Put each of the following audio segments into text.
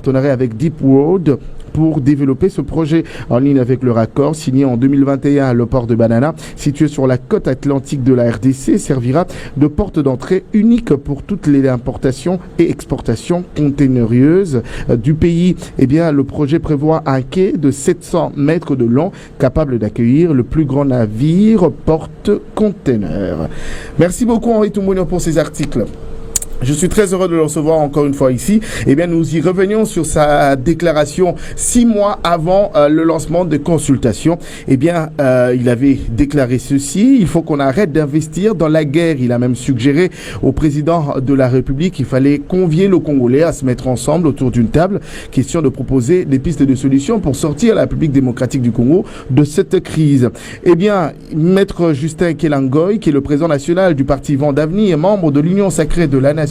partenariat avec Deep World pour développer ce projet en ligne avec le raccord signé en 2021. Le port de Banana, situé sur la côte atlantique de la RDC, servira de porte d'entrée unique pour toutes les importations et exportations containerieuses du pays. Eh bien, le projet prévoit un quai de 700 mètres de long capable d'accueillir le plus grand navire porte-container. Merci beaucoup Henri Toumbouno pour ces articles. Je suis très heureux de le recevoir encore une fois ici. Eh bien, nous y revenions sur sa déclaration 6 mois avant le lancement de consultations. Eh bien, il avait déclaré ceci: il faut qu'on arrête d'investir dans la guerre. Il a même suggéré au président de la République qu'il fallait convier le Congolais à se mettre ensemble autour d'une table, question de proposer des pistes de solutions pour sortir la République démocratique du Congo de cette crise. Eh bien, Maître Justin Kelangoy, qui est le président national du parti Vent d'Avenir, membre de l'Union sacrée de la Nation,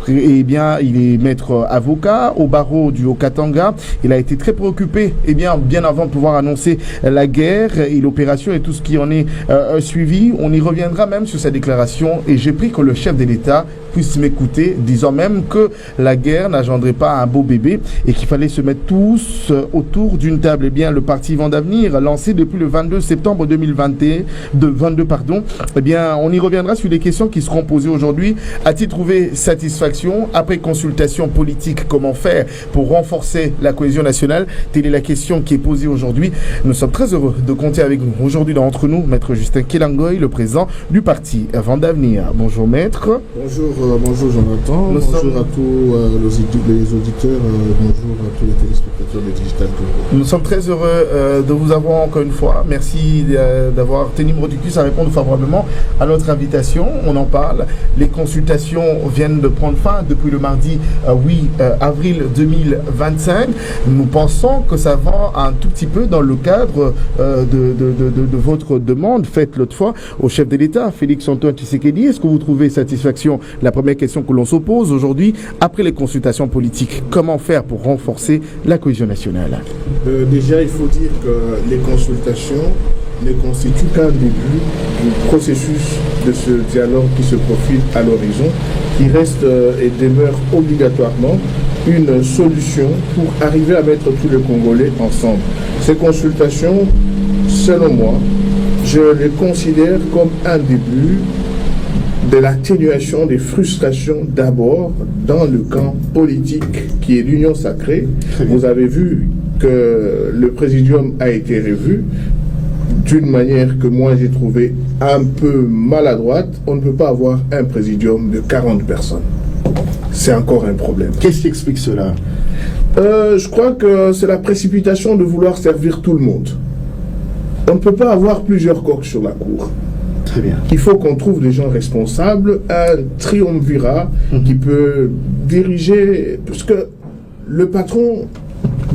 eh bien, il est maître avocat au barreau du Haut-Katanga. Il a été très préoccupé, eh bien avant de pouvoir annoncer la guerre et l'opération et tout ce qui en est suivi. On y reviendra même sur sa déclaration et j'ai pris que le chef de l'État puisse m'écouter, disant même que la guerre n'engendrait pas un beau bébé et qu'il fallait se mettre tous autour d'une table. Eh bien, le parti Vent d'Avenir, lancé depuis le 22 septembre 2022, eh bien, on y reviendra sur les questions qui seront posées aujourd'hui. A-t-il trouvé satisfaction après consultation politique? Comment faire pour renforcer la cohésion nationale? Telle est la question qui est posée aujourd'hui. Nous sommes très heureux de compter avec nous aujourd'hui d'entre nous, Maître Justin Kelangoy, le président du parti Vent d'Avenir. Bonjour Maître. Bonjour Jonathan, bonjour à tous les auditeurs, bonjour à tous les téléspectateurs de Digital Congo. Nous sommes très heureux de vous avoir encore une fois. Merci d'avoir tenu Mrodicus à répondre favorablement à notre invitation. On en parle. Les consultations viennent de prendre fin depuis le mardi 8 avril 2025. Nous pensons que ça va un tout petit peu dans le cadre de votre demande faite l'autre fois au chef de l'État, Félix-Antoine Tshisekedi. Est-ce que vous trouvez satisfaction? La première question que l'on s'oppose aujourd'hui, après les consultations politiques, comment faire pour renforcer la cohésion nationale? Déjà, il faut dire que les consultations ne constituent qu'un début du processus de ce dialogue qui se profile à l'horizon, qui reste et demeure obligatoirement une solution pour arriver à mettre tous les Congolais ensemble. Ces consultations, selon moi, je les considère comme un début de l'atténuation des frustrations d'abord dans le camp politique qui est l'Union sacrée. Vous avez vu que le présidium a été revu d'une manière que moi j'ai trouvé un peu maladroite. On ne peut pas avoir un présidium de 40 personnes. C'est encore un problème. Qu'est-ce qui explique cela? Je crois que c'est la précipitation de vouloir servir tout le monde. On ne peut pas avoir plusieurs coqs sur la cour. Très bien. Il faut qu'on trouve des gens responsables, un triumvirat qui peut diriger, puisque le patron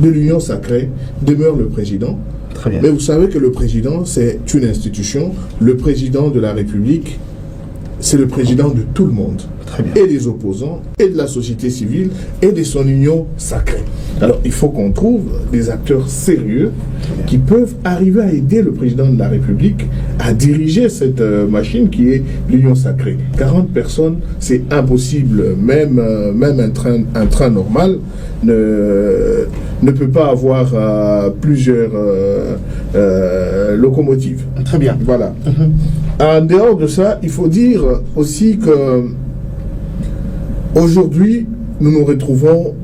de l'Union sacrée demeure le président. Très bien. Mais vous savez que le président, c'est une institution. Le président de la République, c'est le président de tout le monde. Très bien. Et des opposants, et de la société civile, et de son union sacrée. Alors, il faut qu'on trouve des acteurs sérieux qui peuvent arriver à aider le président de la République à diriger cette machine qui est l'union sacrée. 40 personnes, c'est impossible. Même un train normal ne peut pas avoir plusieurs locomotives. Très bien. Voilà. En dehors de ça, il faut dire aussi que aujourd'hui, nous nous retrouvons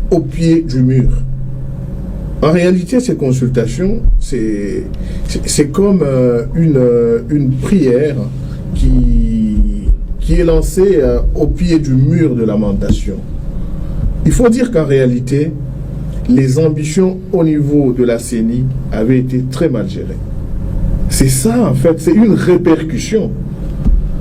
au pied du mur. En réalité, ces consultations, c'est comme une prière qui est lancée au pied du mur de lamentation. Il faut dire qu'en réalité, les ambitions au niveau de la CENI avaient été très mal gérées. C'est ça, en fait, c'est une répercussion.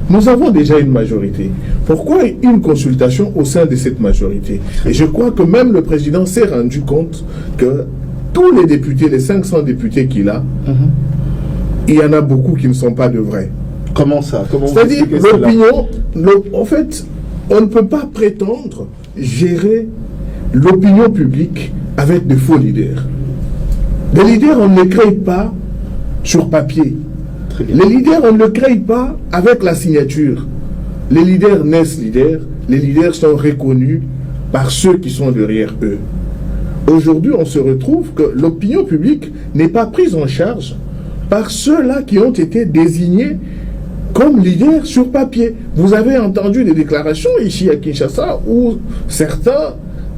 Nous avons déjà une majorité. Pourquoi une consultation au sein de cette majorité? Et je crois que même le président s'est rendu compte que tous les députés, les 500 députés qu'il a, il y en a beaucoup qui ne sont pas de vrais. Comment ça? C'est-à-dire l'opinion, en fait, on ne peut pas prétendre gérer l'opinion publique avec de faux leaders. Les leaders, on ne les crée pas sur papier. Les leaders, on ne le crée pas avec la signature. Les leaders naissent leaders. Les leaders sont reconnus par ceux qui sont derrière eux. aujourd'hui, on se retrouve que l'opinion publique n'est pas prise en charge par ceux-là qui ont été désignés comme leaders sur papier. Vous avez entendu des déclarations ici à Kinshasa où certains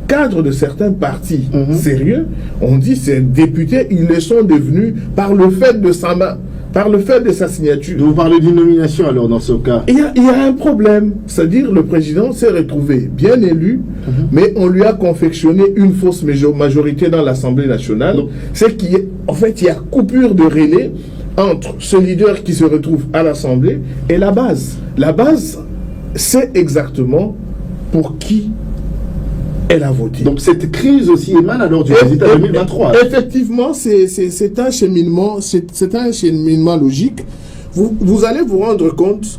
cadres de certains partis sérieux ont dit ces députés, ils le sont devenus par le fait de sa main, par le fait de sa signature. Vous parlez d'une nomination alors dans ce cas? Il y a un problème, c'est-à-dire le président s'est retrouvé bien élu, mais on lui a confectionné une fausse majorité dans l'Assemblée nationale. C'est qu'en fait, il y a coupure de relais entre ce leader qui se retrouve à l'Assemblée et la base. La base, c'est exactement pour qui elle a voté. Donc cette crise aussi émane alors du résultat 2023. Effectivement, c'est un cheminement logique. Vous allez vous rendre compte,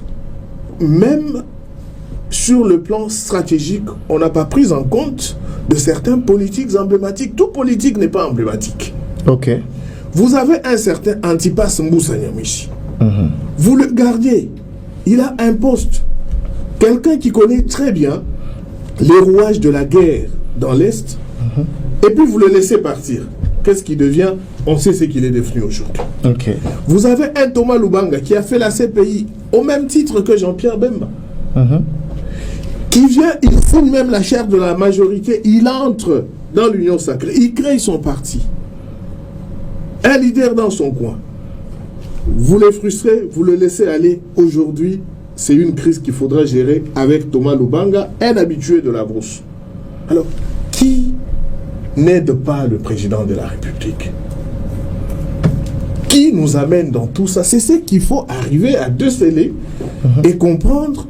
même sur le plan stratégique, on n'a pas pris en compte de certains politiques emblématiques. Tout politique n'est pas emblématique. Ok. Vous avez un certain Antipas Moussa Nyamichi. Vous le gardez. Il a un poste. Quelqu'un qui connaît très bien les rouages de la guerre dans l'Est, et puis vous le laissez partir. Qu'est-ce qu'il devient? On sait ce qu'il est devenu aujourd'hui. Okay. Vous avez un Thomas Lubanga qui a fait la CPI au même titre que Jean-Pierre Bemba, qui vient, il fout même la chair de la majorité, il entre dans l'Union sacrée, il crée son parti. Un leader dans son coin. Vous le frustrez, vous le laissez aller. Aujourd'hui, c'est une crise qu'il faudra gérer avec Thomas Lubanga, un habitué de la brousse. Alors, qui n'aide pas le président de la République? Qui nous amène dans tout ça? C'est ce qu'il faut arriver à déceler et comprendre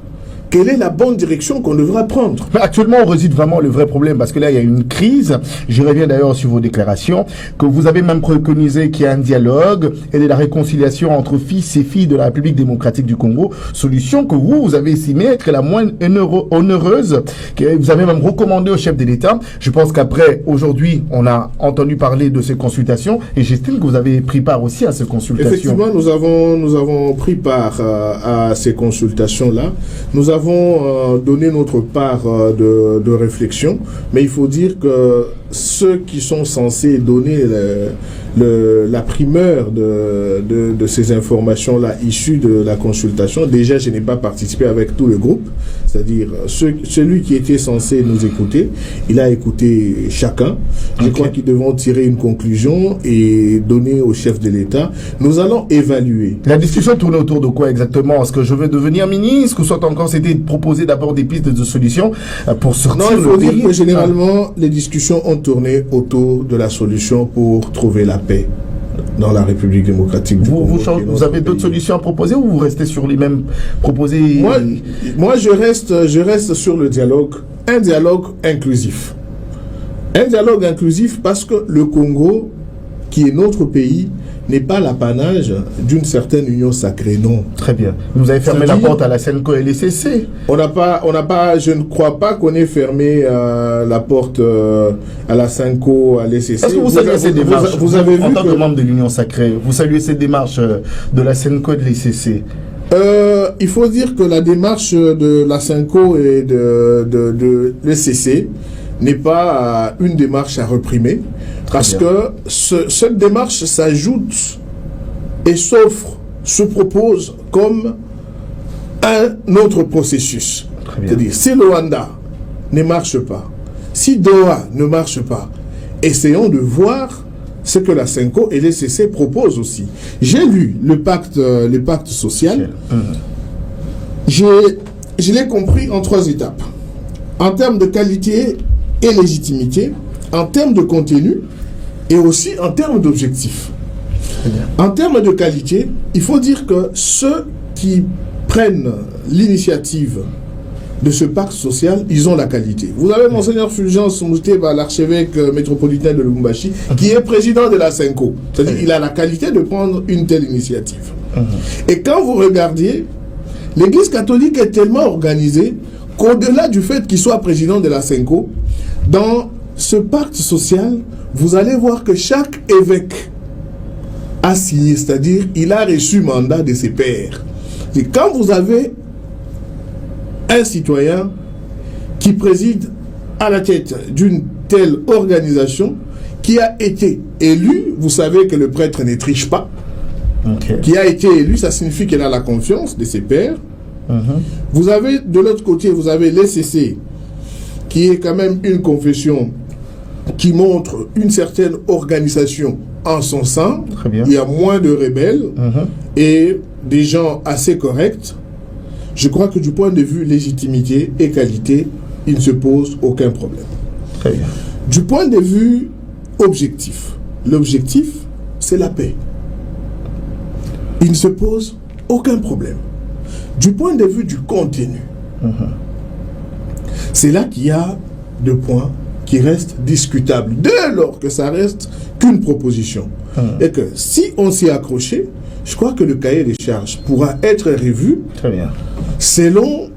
quelle est la bonne direction qu'on devra prendre. Mais actuellement, on réside vraiment le vrai problème parce que là, il y a une crise. Je reviens d'ailleurs sur vos déclarations que vous avez même préconisé qu'il y a un dialogue et de la réconciliation entre fils et filles de la République démocratique du Congo. Solution que vous avez estimée être la moins onéreuse, que vous avez même recommandé au chef de l'État. Je pense qu'après, aujourd'hui, on a entendu parler de ces consultations et j'estime que vous avez pris part aussi à ces consultations. Effectivement, nous avons pris part à ces consultations-là. Nous avons donné notre part de réflexion, mais il faut dire que ceux qui sont censés donner la primeur de ces informations-là issues de la consultation, déjà je n'ai pas participé avec tout le groupe, c'est-à-dire celui qui était censé nous écouter, il a écouté chacun. Je crois qu'ils devront tirer une conclusion et donner au chef de l'État. Nous allons évaluer. La discussion tourne autour de quoi exactement? Est-ce que je veux devenir ministre ou soit encore c'était de proposer d'abord des pistes de solutions pour sortir? Non, il faut dire que généralement les discussions ont tourné autour de la solution pour trouver la paix dans la République démocratique du Congo. Vous avez d'autres solutions à proposer ou vous restez sur les mêmes proposés? Moi je reste sur le dialogue, un dialogue inclusif. Un dialogue inclusif parce que le Congo, qui est notre pays, n'est pas l'apanage d'une certaine union sacrée, non. Très bien. Vous avez fermé la porte à la SENCO et l'ECC. Je ne crois pas qu'on ait fermé la porte à la SENCO, à l'ECC. Est-ce que vous saluez ces démarches? Vous avez vu en tant que membre de l'union sacrée, vous saluez ces démarches de la SENCO et de l'ECC? Il faut dire que la démarche de la SENCO et de l'ECC n'est pas une démarche à reprimer. Parce que cette démarche s'ajoute et s'offre, se propose comme un autre processus. C'est-à-dire, si le Rwanda ne marche pas, si Doha ne marche pas, essayons de voir ce que la SENCO et l'ECC proposent aussi. J'ai lu le pacte social. Je l'ai compris en 3 étapes. En termes de qualité et légitimité, en termes de contenu, et aussi en termes d'objectifs. En termes de qualité, il faut dire que ceux qui prennent l'initiative de ce pacte social, ils ont la qualité. Vous avez Monseigneur Fulgence Mouteba, l'archevêque métropolitain de Lubumbashi, qui est président de la SENCO. C'est-à-dire qu'il a la qualité de prendre une telle initiative. Et quand vous regardez, l'Église catholique est tellement organisée qu'au-delà du fait qu'il soit président de la SENCO, dans ce pacte social, vous allez voir que chaque évêque a signé, c'est-à-dire il a reçu mandat de ses pairs. Et quand vous avez un citoyen qui préside à la tête d'une telle organisation, qui a été élu, vous savez que le prêtre ne triche pas, Ok. qui a été élu, ça signifie qu'elle a la confiance de ses pairs. Vous avez, de l'autre côté, vous avez l'ECC, qui est quand même une confession qui montre une certaine organisation en son sein. Très bien. Il y a moins de rebelles et des gens assez corrects. Je crois que du point de vue légitimité et qualité, il ne se pose aucun problème. Très bien. Du point de vue objectif, l'objectif, c'est la paix. Il ne se pose aucun problème. Du point de vue du contenu, c'est là qu'il y a deux points qui restent discutables, dès lors que ça reste qu'une proposition. Et que si on s'y est accroché, je crois que le cahier des charges pourra être revu Très bien. selon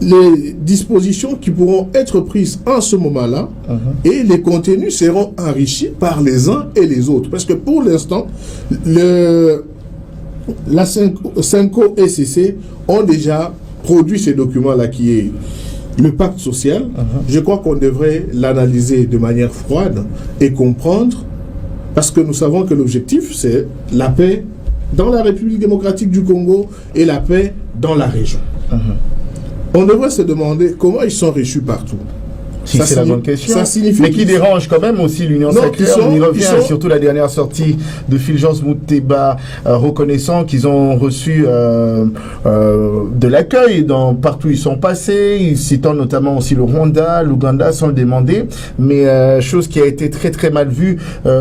les dispositions qui pourront être prises en ce moment-là, et les contenus seront enrichis par les uns et les autres. Parce que pour l'instant, la Senco et CC ont déjà produit ces documents-là qui est le pacte social. Je crois qu'on devrait l'analyser de manière froide et comprendre, parce que nous savons que l'objectif, c'est la paix dans la République démocratique du Congo et la paix dans la région. On devrait se demander comment ils sont reçus partout. Si Ça c'est la signifie- bonne question. ça signifie Mais qui qu'ils- dérange quand même aussi l'Union Non, sacrée. ils sont- On y revient, ils sont- surtout la dernière sortie de Fulgence Mouteba, reconnaissant qu'ils ont reçu de l'accueil partout où ils sont passés, citant notamment aussi le Rwanda, l'Ouganda, sans le demander, mais chose qui a été très très mal vue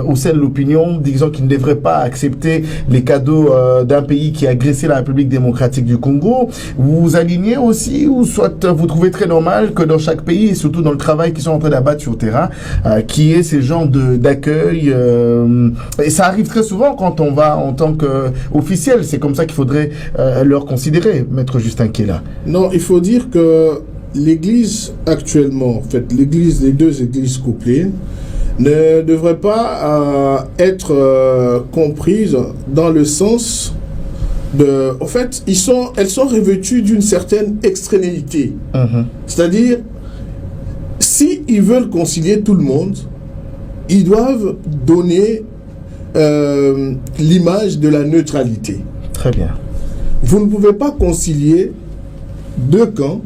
au sein de l'opinion, disant qu'ils ne devraient pas accepter les cadeaux d'un pays qui a agressé la République démocratique du Congo. Vous vous alignez aussi, ou soit vous trouvez très normal que dans chaque pays, et surtout dans le travail qu'ils sont en train d'abattre sur le terrain, qui est ces genres d'accueil, et ça arrive très souvent quand on va en tant qu'officiel. C'est comme ça qu'il faudrait leur considérer, Maître Justin Kela. Non, il faut dire que l'Église actuellement, en fait, les deux églises couplées, ne devraient pas être comprises dans le sens de... En fait, elles sont revêtues d'une certaine extranéité. C'est-à-dire, si ils veulent concilier tout le monde, ils doivent donner l'image de la neutralité. Très bien. Vous ne pouvez pas concilier deux camps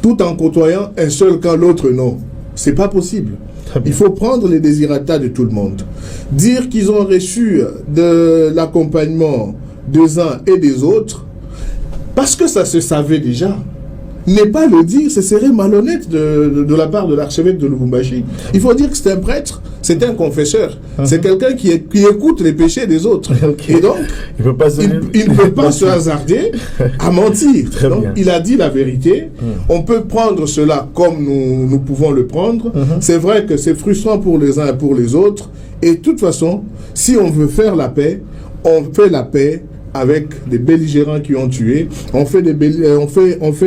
tout en côtoyant un seul camp, l'autre non. C'est pas possible. Très bien. Il faut prendre les désirata de tout le monde. Dire qu'ils ont reçu de l'accompagnement des uns et des autres, parce que ça se savait déjà, n'est pas le dire, ce serait malhonnête de la part de l'archevêque de Lubumbashi. Il faut dire que c'est un prêtre, c'est un confesseur, c'est quelqu'un qui écoute les péchés des autres. Okay. Et donc, il ne peut pas, il ne peut pas se hasarder à mentir. Très donc, bien. il a dit la vérité. On peut prendre cela comme nous pouvons le prendre. C'est vrai que c'est frustrant pour les uns et pour les autres. Et de toute façon, si on veut faire la paix, on fait la paix avec des belligérants qui ont tué, on fait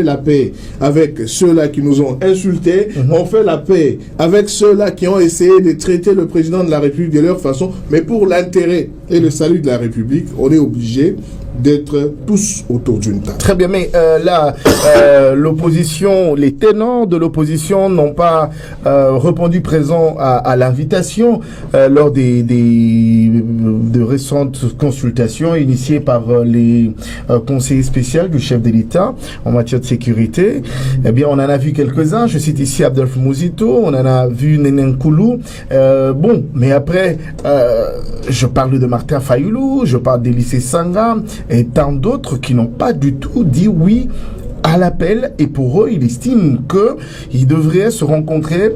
la paix avec ceux-là qui nous ont insultés, on fait la paix avec ceux-là qui ont essayé de traiter le président de la République de leur façon, mais pour l'intérêt et le salut de la République, on est obligé d'être tous autour d'une table. Très bien, mais là, l'opposition, les tenants de l'opposition n'ont pas répondu présent à l'invitation lors de récentes consultations initiées par les conseillers spéciaux du chef de l'État en matière de sécurité. Eh bien, on en a vu quelques-uns. Je cite ici Adolphe Mouzito, on en a vu Nénen Koulou. Bon, mais après, je parle de Martin Fayoulou, je parle d'Élysée Sanga, et tant d'autres qui n'ont pas du tout dit oui à l'appel, et pour eux, ils estiment qu'ils devraient se rencontrer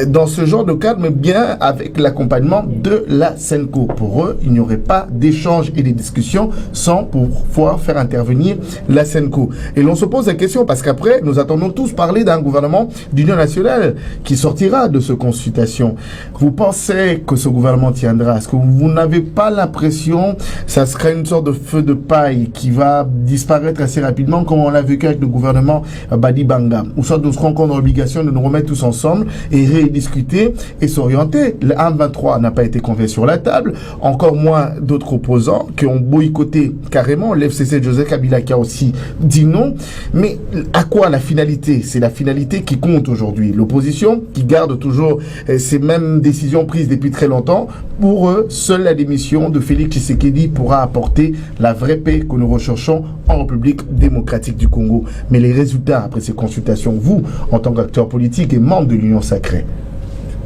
dans ce genre de cadre, mais bien avec l'accompagnement de la Senco. Pour eux, il n'y aurait pas d'échange et de discussions sans pouvoir faire intervenir la Senco. Et l'on se pose la question, parce qu'après, nous attendons tous parler d'un gouvernement d'union nationale qui sortira de ce consultation. Vous pensez que ce gouvernement tiendra? Est-ce que vous n'avez pas l'impression que ça sera une sorte de feu de paille qui va disparaître assez rapidement, comme on l'a vécu avec le gouvernement Badi Banga. Ou soit nous serons en obligation de nous remettre tous ensemble et rediscuter et s'orienter. Le 1-23 n'a pas été convenu sur la table, encore moins d'autres opposants qui ont boycotté carrément. L'FCC Joseph Kabila qui a aussi dit non. Mais à quoi la finalité? C'est la finalité qui compte aujourd'hui. L'opposition qui garde toujours ces mêmes décisions prises depuis très longtemps. Pour eux, seule la démission de Félix Tshisekedi pourra apporter la vraie paix que nous recherchons en République démocratique du Congo. Mais les résultats après ces consultations, vous, en tant qu'acteur politique et membre de l'Union sacrée?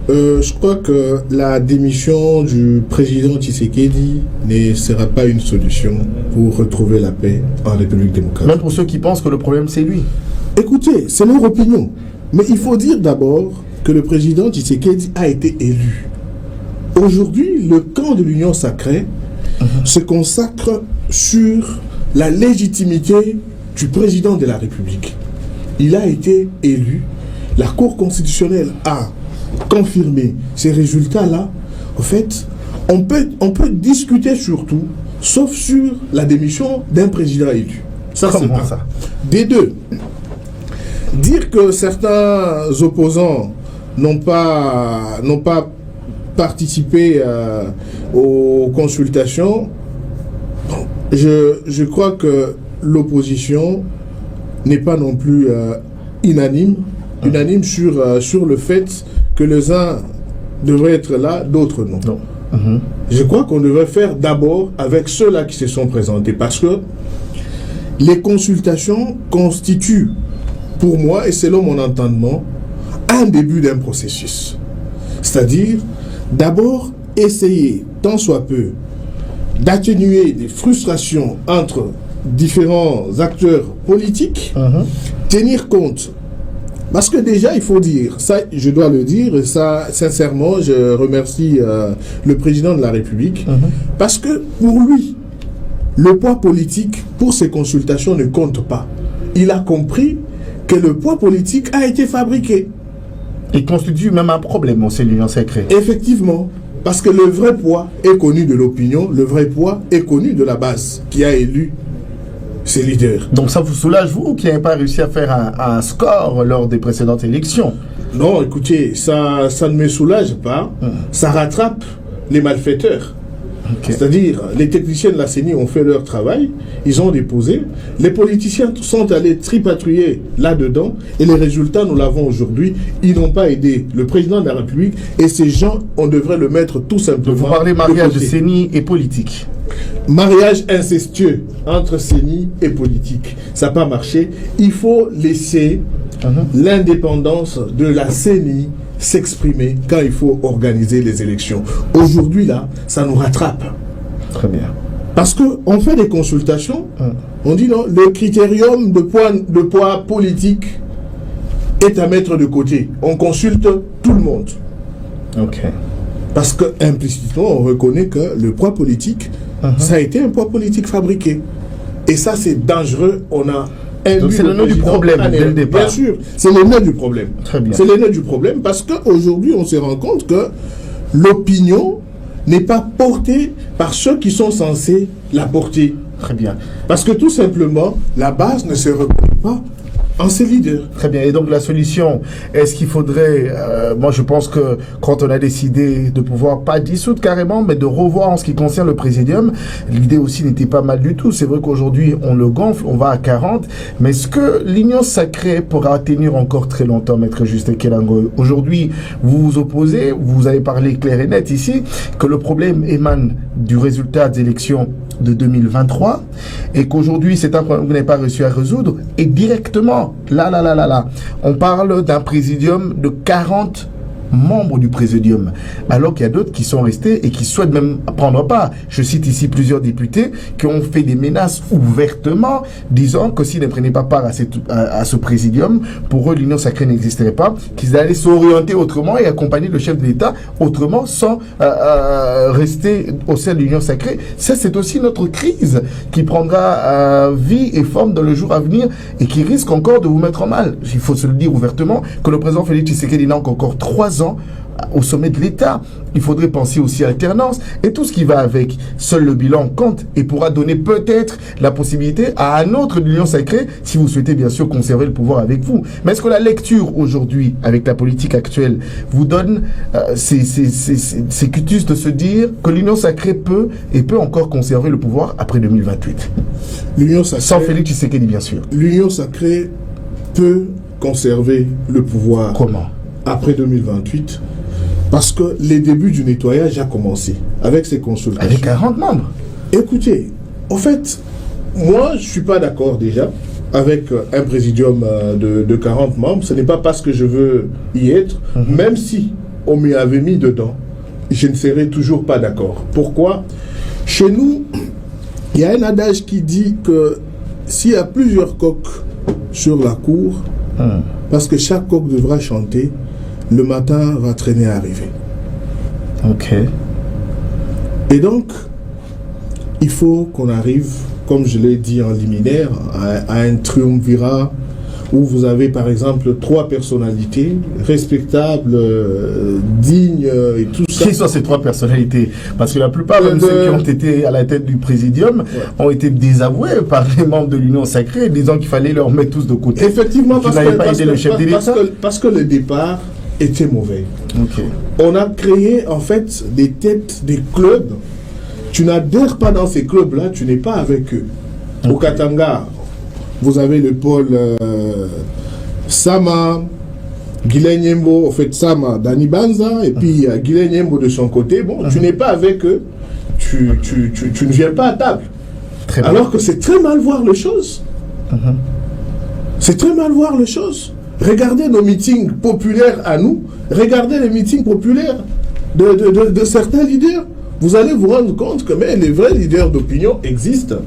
Je crois que la démission du président Tshisekedi ne sera pas une solution pour retrouver la paix en République démocratique. Même pour ceux qui pensent que le problème c'est lui. Écoutez, c'est leur opinion. Mais il faut dire d'abord que le président Tshisekedi a été élu. Aujourd'hui, le camp de l'Union sacrée se consacre sur la légitimité du président de la République. Il a été élu. La Cour constitutionnelle a confirmé ces résultats-là. En fait, on peut discuter sur tout, sauf sur la démission d'un président élu. Ça, c'est Comment un. ça? Des deux. Dire que certains opposants n'ont pas participé aux consultations, je crois que l'opposition n'est pas non plus unanime sur le fait que les uns devraient être là, d'autres non. Non. Je crois qu'on devrait faire d'abord avec ceux-là qui se sont présentés, parce que les consultations constituent, pour moi et selon mon entendement, un début d'un processus. C'est-à-dire, d'abord, essayer, tant soit peu, d'atténuer des frustrations entre différents acteurs politiques, tenir compte. Parce que déjà, il faut dire, ça je dois le dire, et ça, sincèrement, je remercie le président de la République, parce que pour lui, le poids politique pour ces consultations ne compte pas. Il a compris que le poids politique a été fabriqué. Il constitue même un problème au sein de l'Union sacrée. Effectivement, parce que le vrai poids est connu de l'opinion, le vrai poids est connu de la base qui a élu ses leaders. Donc ça vous soulage, vous, qui n'avez pas réussi à faire un score lors des précédentes élections? Non, écoutez, ça ne me soulage pas, ça rattrape les malfaiteurs. Okay. C'est-à-dire, les techniciens de la CENI ont fait leur travail, ils ont déposé, les politiciens sont allés tripatouiller là-dedans, et les résultats, nous l'avons aujourd'hui, ils n'ont pas aidé le président de la République, et ces gens, on devrait le mettre tout simplement... Vous parlez mariage de CENI et politique. Mariage incestueux entre CENI et politique. Ça n'a pas marché. Il faut laisser l'indépendance de la CENI s'exprimer quand il faut organiser les élections. Aujourd'hui, là, ça nous rattrape. Très bien. Parce qu'on fait des consultations, on dit non, le critérium de poids politique est à mettre de côté. On consulte tout le monde. Ok. Parce que implicitement, on reconnaît que le poids politique, ça a été un poids politique fabriqué. Et ça, c'est dangereux. On a donc c'est le nœud du problème dès le départ. Bien sûr, c'est le nœud du problème. Très bien. C'est le nœud du problème parce qu'aujourd'hui, on se rend compte que l'opinion n'est pas portée par ceux qui sont censés la porter. Très bien. Parce que tout simplement, la base ne se reconnaît pas en ses leaders. Très bien. Et donc la solution, est-ce qu'il faudrait, moi je pense que quand on a décidé de pouvoir pas dissoudre carrément, mais de revoir en ce qui concerne le présidium, l'idée aussi n'était pas mal du tout. C'est vrai qu'aujourd'hui on le gonfle, on va à 40, mais est-ce que l'Union sacrée pourra tenir encore très longtemps, Maître Justin Kelango? Aujourd'hui, vous vous opposez, vous avez parlé clair et net ici, que le problème émane du résultat des élections de 2023 et qu'aujourd'hui c'est un problème que vous n'avez pas réussi à résoudre et directement là on parle d'un présidium de 40 membres du présidium, alors qu'il y a d'autres qui sont restés et qui souhaitent même prendre part. Je cite ici plusieurs députés qui ont fait des menaces ouvertement, disant que s'ils ne prenaient pas part à ce présidium, pour eux l'Union sacrée n'existerait pas, qu'ils allaient s'orienter autrement et accompagner le chef de l'État autrement sans rester au sein de l'Union sacrée. Ça, c'est aussi notre crise qui prendra vie et forme dans le jour à venir et qui risque encore de vous mettre en mal. Il faut se le dire ouvertement que le président Félix Tshisekedi n'a encore 3 ans au sommet de l'État. Il faudrait penser aussi à alternance et tout ce qui va avec. Seul le bilan compte et pourra donner peut-être la possibilité à un autre de l'Union sacrée, si vous souhaitez bien sûr conserver le pouvoir avec vous. Mais est-ce que la lecture aujourd'hui, avec la politique actuelle, vous donne ces cutus de se dire que l'Union sacrée peut encore conserver le pouvoir après 2028? L'Union sacrée, sans Félix Tshisekedi bien sûr. L'Union sacrée peut conserver le pouvoir. Comment? Après 2028, parce que les débuts du nettoyage a commencé avec ces consultations. Avec 40 membres. Écoutez, en fait, moi, je ne suis pas d'accord déjà avec un présidium de 40 membres. Ce n'est pas parce que je veux y être, même si on m'y avait mis dedans, je ne serai toujours pas d'accord. Pourquoi? Chez nous, il y a un adage qui dit que s'il y a plusieurs coqs sur la cour, parce que chaque coq devra chanter, le matin va traîner à arriver. Ok. Et donc, il faut qu'on arrive, comme je l'ai dit en liminaire, à un triumvirat où vous avez par exemple 3 personnalités respectables, dignes et tout ça. Qui sont ces 3 personnalités? Parce que la plupart de ceux qui ont été à la tête du présidium ont été désavoués par les membres de l'Union sacrée, disant qu'il fallait leur mettre tous de côté. Effectivement, parce que le départ était mauvais. Okay. On a créé en fait des têtes, des clubs. Tu n'adhères pas dans ces clubs-là, tu n'es pas avec eux. Okay. Au Katanga, vous avez le pôle Sama, Guilain Nyembo, en fait Sama, Dani Banza, et puis Guilain Nyembo de son côté. Bon, tu n'es pas avec eux, tu ne viens pas à table. Alors que c'est très mal voir les choses. C'est très mal voir les choses. Regardez nos meetings populaires à nous, regardez les meetings populaires de certains leaders. Vous allez vous rendre compte que les vrais leaders d'opinion existent.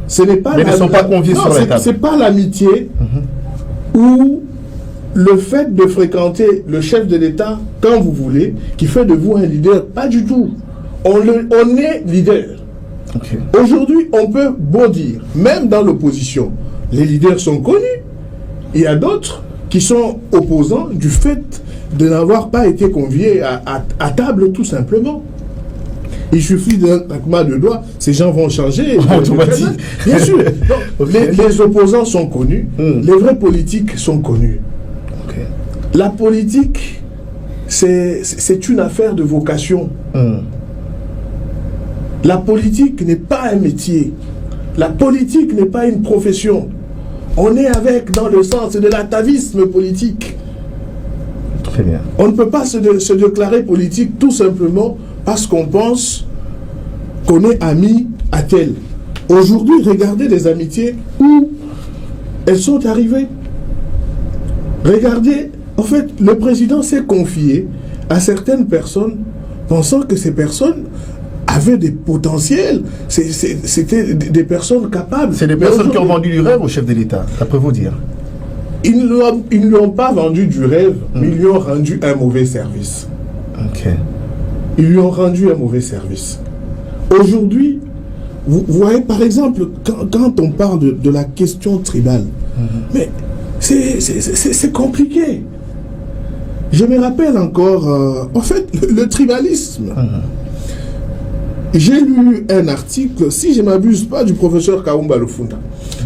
Ce n'est pas mais ne sont pas conviés sur la table. C'est pas l'amitié ou le fait de fréquenter le chef de l'État quand vous voulez qui fait de vous un leader. Pas du tout. On est leader. Okay. Aujourd'hui, on peut beau dire, même dans l'opposition, les leaders sont connus. Il y a d'autres qui sont opposants du fait de n'avoir pas été conviés à table tout simplement. Il suffit d'un claquement de doigts, ces gens vont changer. Bien sûr. Donc, les opposants sont connus, les vrais politiques sont connus. Okay. La politique, c'est une affaire de vocation. La politique n'est pas un métier. La politique n'est pas une profession. On est dans le sens de l'atavisme politique. Très bien. On ne peut pas se déclarer politique tout simplement parce qu'on pense qu'on est ami à tel. Aujourd'hui, regardez les amitiés où elles sont arrivées. Regardez, en fait, le président s'est confié à certaines personnes pensant que ces personnes avaient des potentiels. C'était des personnes capables. C'est des personnes qui ont vendu du rêve au chef de l'État, d'après vous dire. Ils ne lui ont pas vendu du rêve, mais ils lui ont rendu un mauvais service. Ok. Ils lui ont rendu un mauvais service. Aujourd'hui, vous voyez, par exemple, quand on parle de la question tribale, mais c'est compliqué. Je me rappelle encore, en fait, le tribalisme. J'ai lu un article, si je ne m'abuse pas, du professeur Kaumba Lufunda.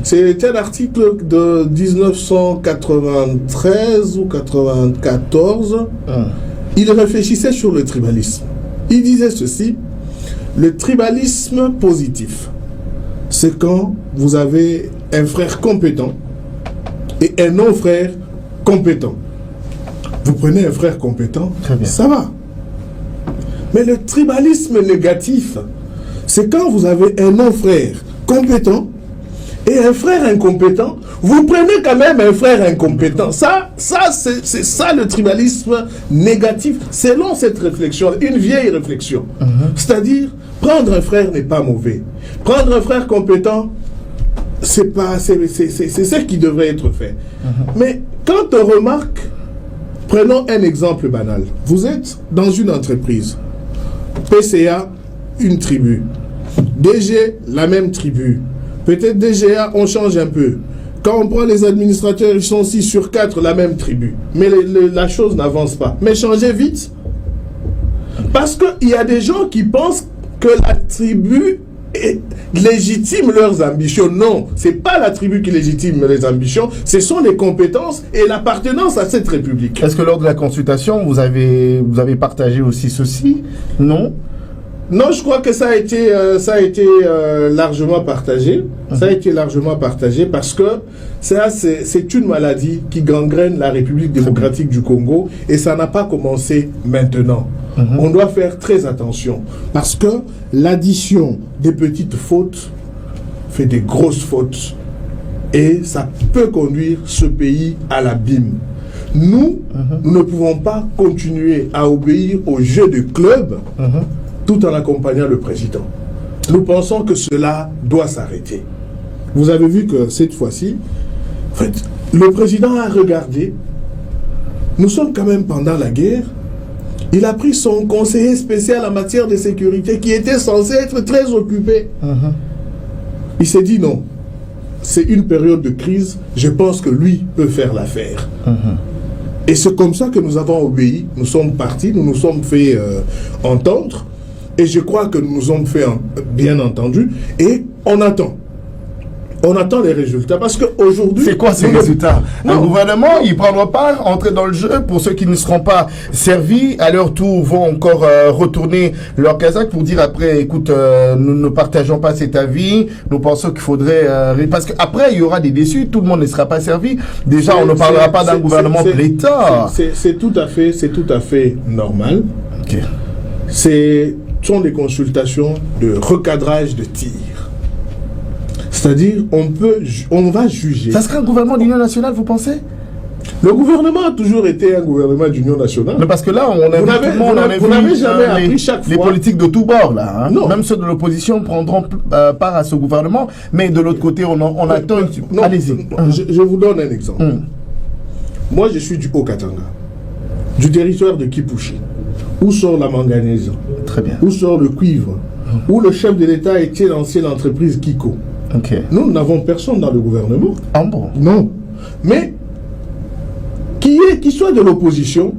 C'est un article de 1993 ou 1994. Il réfléchissait sur le tribalisme. Il disait ceci: le tribalisme positif, c'est quand vous avez un frère compétent et un non-frère compétent. Vous prenez un frère compétent, ça va. Mais le tribalisme négatif, c'est quand vous avez un non-frère compétent et un frère incompétent, vous prenez quand même un frère incompétent. C'est ça le tribalisme négatif, selon cette réflexion, une vieille réflexion. C'est-à-dire, prendre un frère n'est pas mauvais. Prendre un frère compétent, c'est ce qui devrait être fait. Mais quand on remarque, prenons un exemple banal. Vous êtes dans une entreprise. PCA, une tribu. DG, la même tribu. Peut-être DGA, on change un peu. Quand on prend les administrateurs, ils sont 6 sur 4, la même tribu. Mais la chose n'avance pas. Mais changez vite, Parce qu'il y a des gens qui pensent que la tribu légitime leurs ambitions. Non, c'est pas la tribu qui légitime les ambitions, ce sont les compétences et l'appartenance à cette république. Est-ce que lors de la consultation, vous avez partagé aussi ceci? Non? Non, je crois que ça a été largement partagé. Ça a été largement partagé parce que c'est une maladie qui gangrène la République démocratique du Congo et ça n'a pas commencé maintenant. On doit faire très attention parce que l'addition des petites fautes fait des grosses fautes et ça peut conduire ce pays à l'abîme. Nous ne pouvons pas continuer à obéir au jeu de club tout en accompagnant le président. Nous pensons que cela doit s'arrêter. Vous avez vu que cette fois-ci, en fait, le président a regardé. Nous sommes quand même pendant la guerre. Il a pris son conseiller spécial en matière de sécurité qui était censé être très occupé. Il s'est dit non. C'est une période de crise. Je pense que lui peut faire l'affaire. Et c'est comme ça que nous avons obéi. Nous sommes partis, nous nous sommes fait entendre. Et je crois que nous nous sommes fait bien entendu. Et on attend. On attend les résultats parce qu'aujourd'hui... C'est quoi ces résultats? Le gouvernement, il prendra part, entrer dans le jeu. Pour ceux qui ne seront pas servis, à leur tour, vont encore retourner leur casaque pour dire après, écoute, nous ne partageons pas cet avis. Nous pensons qu'il faudrait... parce qu'après, il y aura des déçus. Tout le monde ne sera pas servi. Déjà, on ne parlera pas d'un gouvernement de l'État. C'est tout à fait normal. Okay. Ce sont des consultations de recadrage de tir. C'est-à-dire, on va juger. Ça serait un gouvernement d'union nationale, vous pensez? Le gouvernement a toujours été un gouvernement d'union nationale. Mais parce que là, vous n'avez jamais appris chaque fois. Les politiques de tous bords, là. Hein. Non. Même ceux de l'opposition prendront part à ce gouvernement. Mais de l'autre côté, on attend... Allez-y. Je vous donne un exemple. Moi, je suis du Haut-Katanga, du territoire de Kipushi, où sort la manganèse. Très bien. Où sort le cuivre. Où le chef de l'État était l'ancienne entreprise Kiko. Okay. Nous n'avons personne dans le gouvernement. Ah bon? Non. Mais qui soit de l'opposition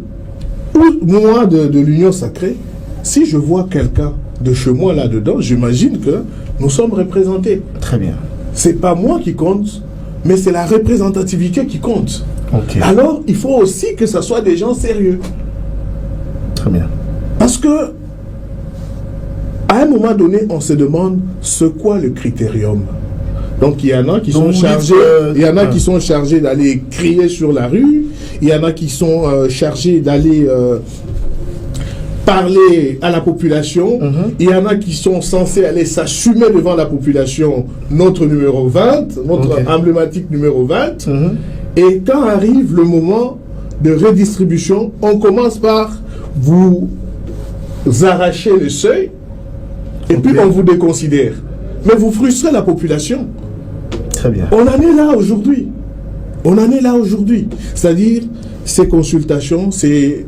ou moi de l'Union sacrée, si je vois quelqu'un de chez moi là-dedans, j'imagine que nous sommes représentés. Très bien. C'est pas moi qui compte, mais c'est la représentativité qui compte. Okay. Alors, il faut aussi que ce soit des gens sérieux. Très bien. Parce que à un moment donné, on se demande ce qu'est le critérium. Donc il y en a qui sont chargés, qui sont chargés d'aller crier sur la rue, il y en a qui sont chargés d'aller parler à la population, il y en a qui sont censés aller s'assumer devant la population, notre numéro 20, notre emblématique numéro 20. Et quand arrive le moment de redistribution, on commence par vous arracher le seuil et puis on vous déconsidère. Mais vous frustrez la population. Très bien. On en est là aujourd'hui. On en est là aujourd'hui. C'est-à-dire, ces consultations, c'est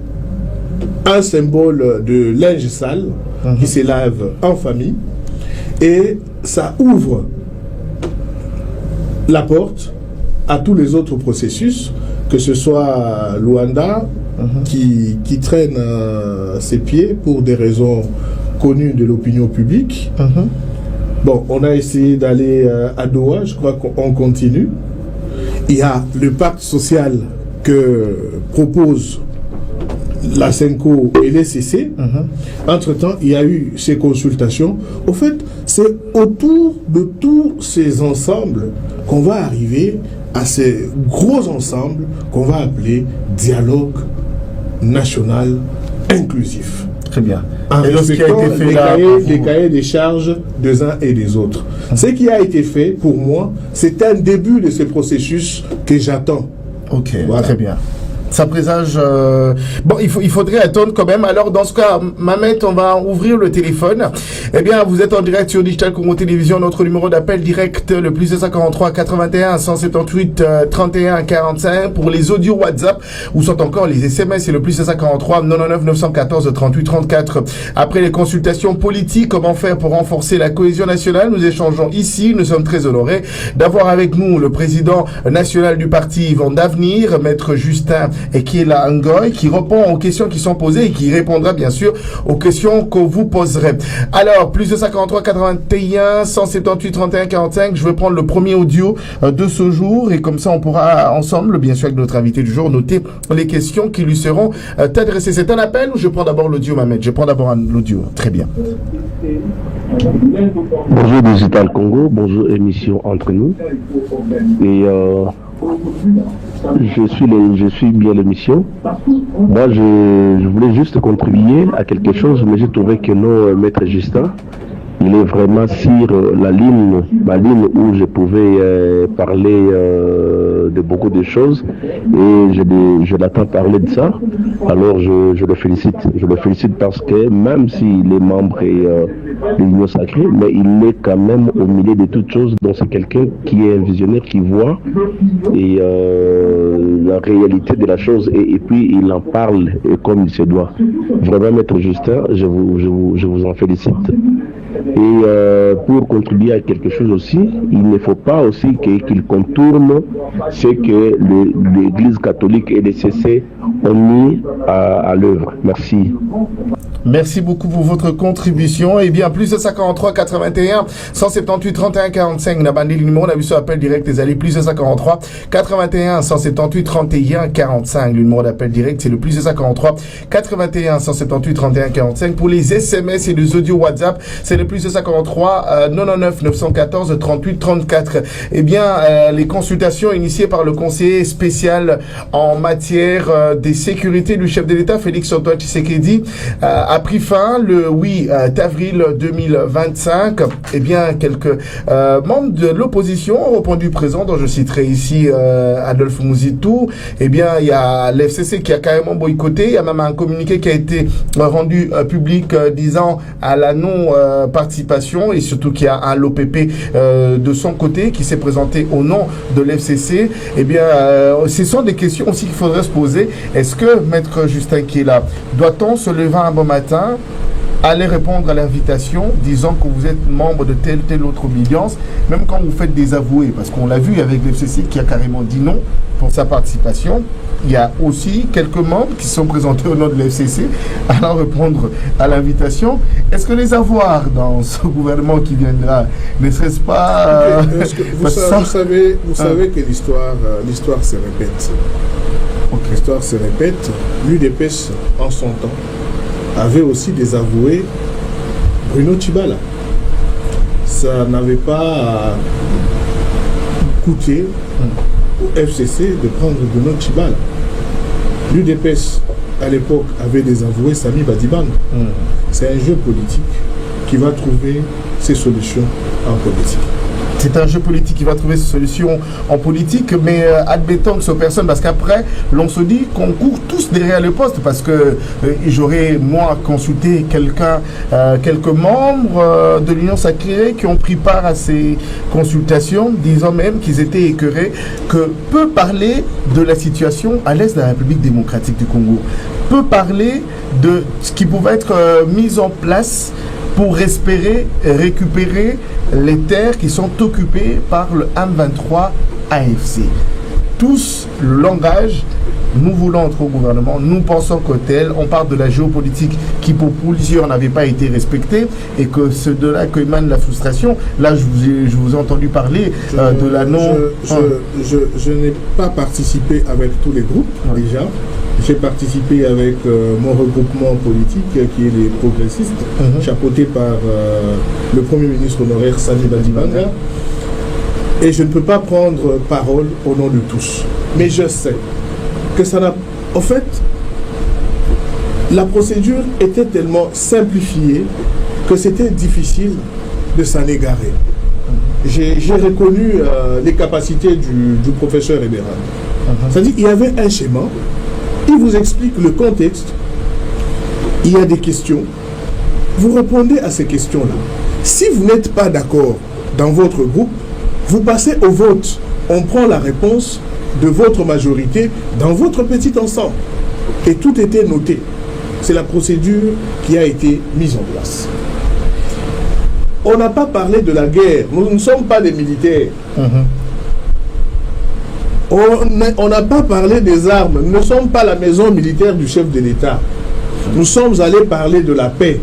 un symbole de linge sale qui se lave en famille. Et ça ouvre la porte à tous les autres processus, que ce soit Luanda qui traîne ses pieds pour des raisons connues de l'opinion publique. Bon, on a essayé d'aller à Doha, je crois qu'on continue. Il y a le pacte social que propose la Senko et les CC. Entre-temps, il y a eu ces consultations. Au fait, c'est autour de tous ces ensembles qu'on va arriver à ces gros ensembles qu'on va appeler dialogue national inclusif. Très bien. En respectant les cahiers des charges des uns et des autres. Ce qui a été fait, pour moi, c'est un début de ce processus que j'attends. Ok, voilà. Très bien. Ça présage... Bon, il faudrait attendre quand même. Alors, dans ce cas, Mamet, on va ouvrir le téléphone. Eh bien, vous êtes en direct sur Digital Congo Télévision. Notre numéro d'appel direct, le plus 243 81 178 31 45. Pour les audios WhatsApp, ou sont encore les SMS, c'est le plus 243 99 914 38 34. Après les consultations politiques, comment faire pour renforcer la cohésion nationale? Nous échangeons ici. Nous sommes très honorés d'avoir avec nous le président national du parti Vent d'Avenir, Maître Justin et qui est là, Ngoy, qui répond aux questions qui sont posées et qui répondra bien sûr aux questions que vous poserez. Alors, plus de 53 81 178 31 45, je vais prendre le premier audio de ce jour et comme ça on pourra ensemble, bien sûr avec notre invité du jour, noter les questions qui lui seront adressées. C'est un appel ou je prends d'abord l'audio, Mohamed? Je prends d'abord l'audio. Très bien. Bonjour Digital Congo, bonjour émission Entre nous. Et je suis bien l'émission. Moi, je voulais juste contribuer à quelque chose, mais j'ai trouvé que non, Maître Justin, il est vraiment sur ma ligne où je pouvais parler de beaucoup de choses et je l'attends parler de ça. Alors je le félicite. Je le félicite parce que même s'il est membre de l'Union Sacrée, mais il est quand même au milieu de toutes choses. Donc c'est quelqu'un qui est un visionnaire, qui voit et la réalité de la chose et puis il en parle comme il se doit. Vraiment, Maître Justin, je vous en félicite. Et pour contribuer à quelque chose aussi, il ne faut pas aussi qu'il contourne ce que l'Église catholique et les CC ont mis à l'œuvre. Merci. Merci beaucoup pour votre contribution. Et bien, plus de 53 81 178 31 45. On a bandé le numéro, on a vu sur appel direct des alliés. Plus de 53 81 178 31 45. Le numéro d'appel direct, c'est le plus de 53 81 178 31 45. Pour les SMS et les audios WhatsApp, c'est le plus de 53 99 914 38 34. Eh bien, les consultations initiées par le conseiller spécial en matière des sécurités du chef de l'État, Félix Antoine Tshisekedi, a pris fin le 8 avril 2025. Eh bien, quelques membres de l'opposition ont répondu présent, dont je citerai ici Adolphe Mouzitou. Eh bien, il y a l'FCC qui a carrément boycotté. Il y a même un communiqué qui a été rendu public disant à la non-participation et surtout qu'il y a un l'OPP de son côté qui s'est présenté au nom de l'FCC. Eh bien, ce sont des questions aussi qu'il faudrait se poser. Est-ce que, Maître Justin qui est là, doit-on se lever un bon matin, aller répondre à l'invitation, disant que vous êtes membre de telle autre obédience, même quand vous faites des avoués, parce qu'on l'a vu avec l'FCC qui a carrément dit non pour sa participation. Il y a aussi quelques membres qui sont présentés au nom de l'FCC allant répondre à l'invitation. Est-ce que les avoirs dans ce gouvernement qui viendra, ne serait-ce pas... vous savez que l'histoire se répète. Okay. L'histoire se répète. L'UDPS, en son temps, avait aussi des avoués. Bruno Tshibala. Ça n'avait pas coûté au FCC de prendre Bruno Tshibala. L'UDPS, à l'époque, avait des avoués, Sami Badiban. C'est un jeu politique qui va trouver ses solutions en politique. C'est un jeu politique qui va trouver ses solutions en politique, mais admettons que ce personne, parce qu'après, l'on se dit qu'on court tous derrière le poste, parce que j'aurais, moi, consulté quelques membres de l'Union Sacrée qui ont pris part à ces consultations, disant même qu'ils étaient écœurés que peut parler de la situation à l'est de la République démocratique du Congo, peut parler de ce qui pouvait être mis en place pour espérer récupérer les terres qui sont occupées par le M23 AFC. Tous, le langage, nous voulons entrer au gouvernement, nous pensons que tel, on parle de la géopolitique qui pour plusieurs n'avait pas été respectée et que c'est de là qu'émane la frustration. Là, je vous ai entendu parler de la non... Je n'ai pas participé avec tous les groupes, déjà. J'ai participé avec mon regroupement politique qui est les progressistes, chapeauté par le Premier ministre honoraire Sami Badibanga. Et je ne peux pas prendre parole au nom de tous. Mais je sais que ça n'a... En fait, la procédure était tellement simplifiée que c'était difficile de s'en égarer. J'ai reconnu les capacités du professeur Ebera. C'est-à-dire qu'il y avait un schéma. Il vous explique le contexte, il y a des questions, vous répondez à ces questions-là. Si vous n'êtes pas d'accord dans votre groupe, vous passez au vote. On prend la réponse de votre majorité dans votre petit ensemble. Et tout était noté. C'est la procédure qui a été mise en place. On n'a pas parlé de la guerre. Nous ne sommes pas des militaires. On n'a pas parlé des armes. Nous ne sommes pas la maison militaire du chef de l'État. Nous sommes allés parler de la paix.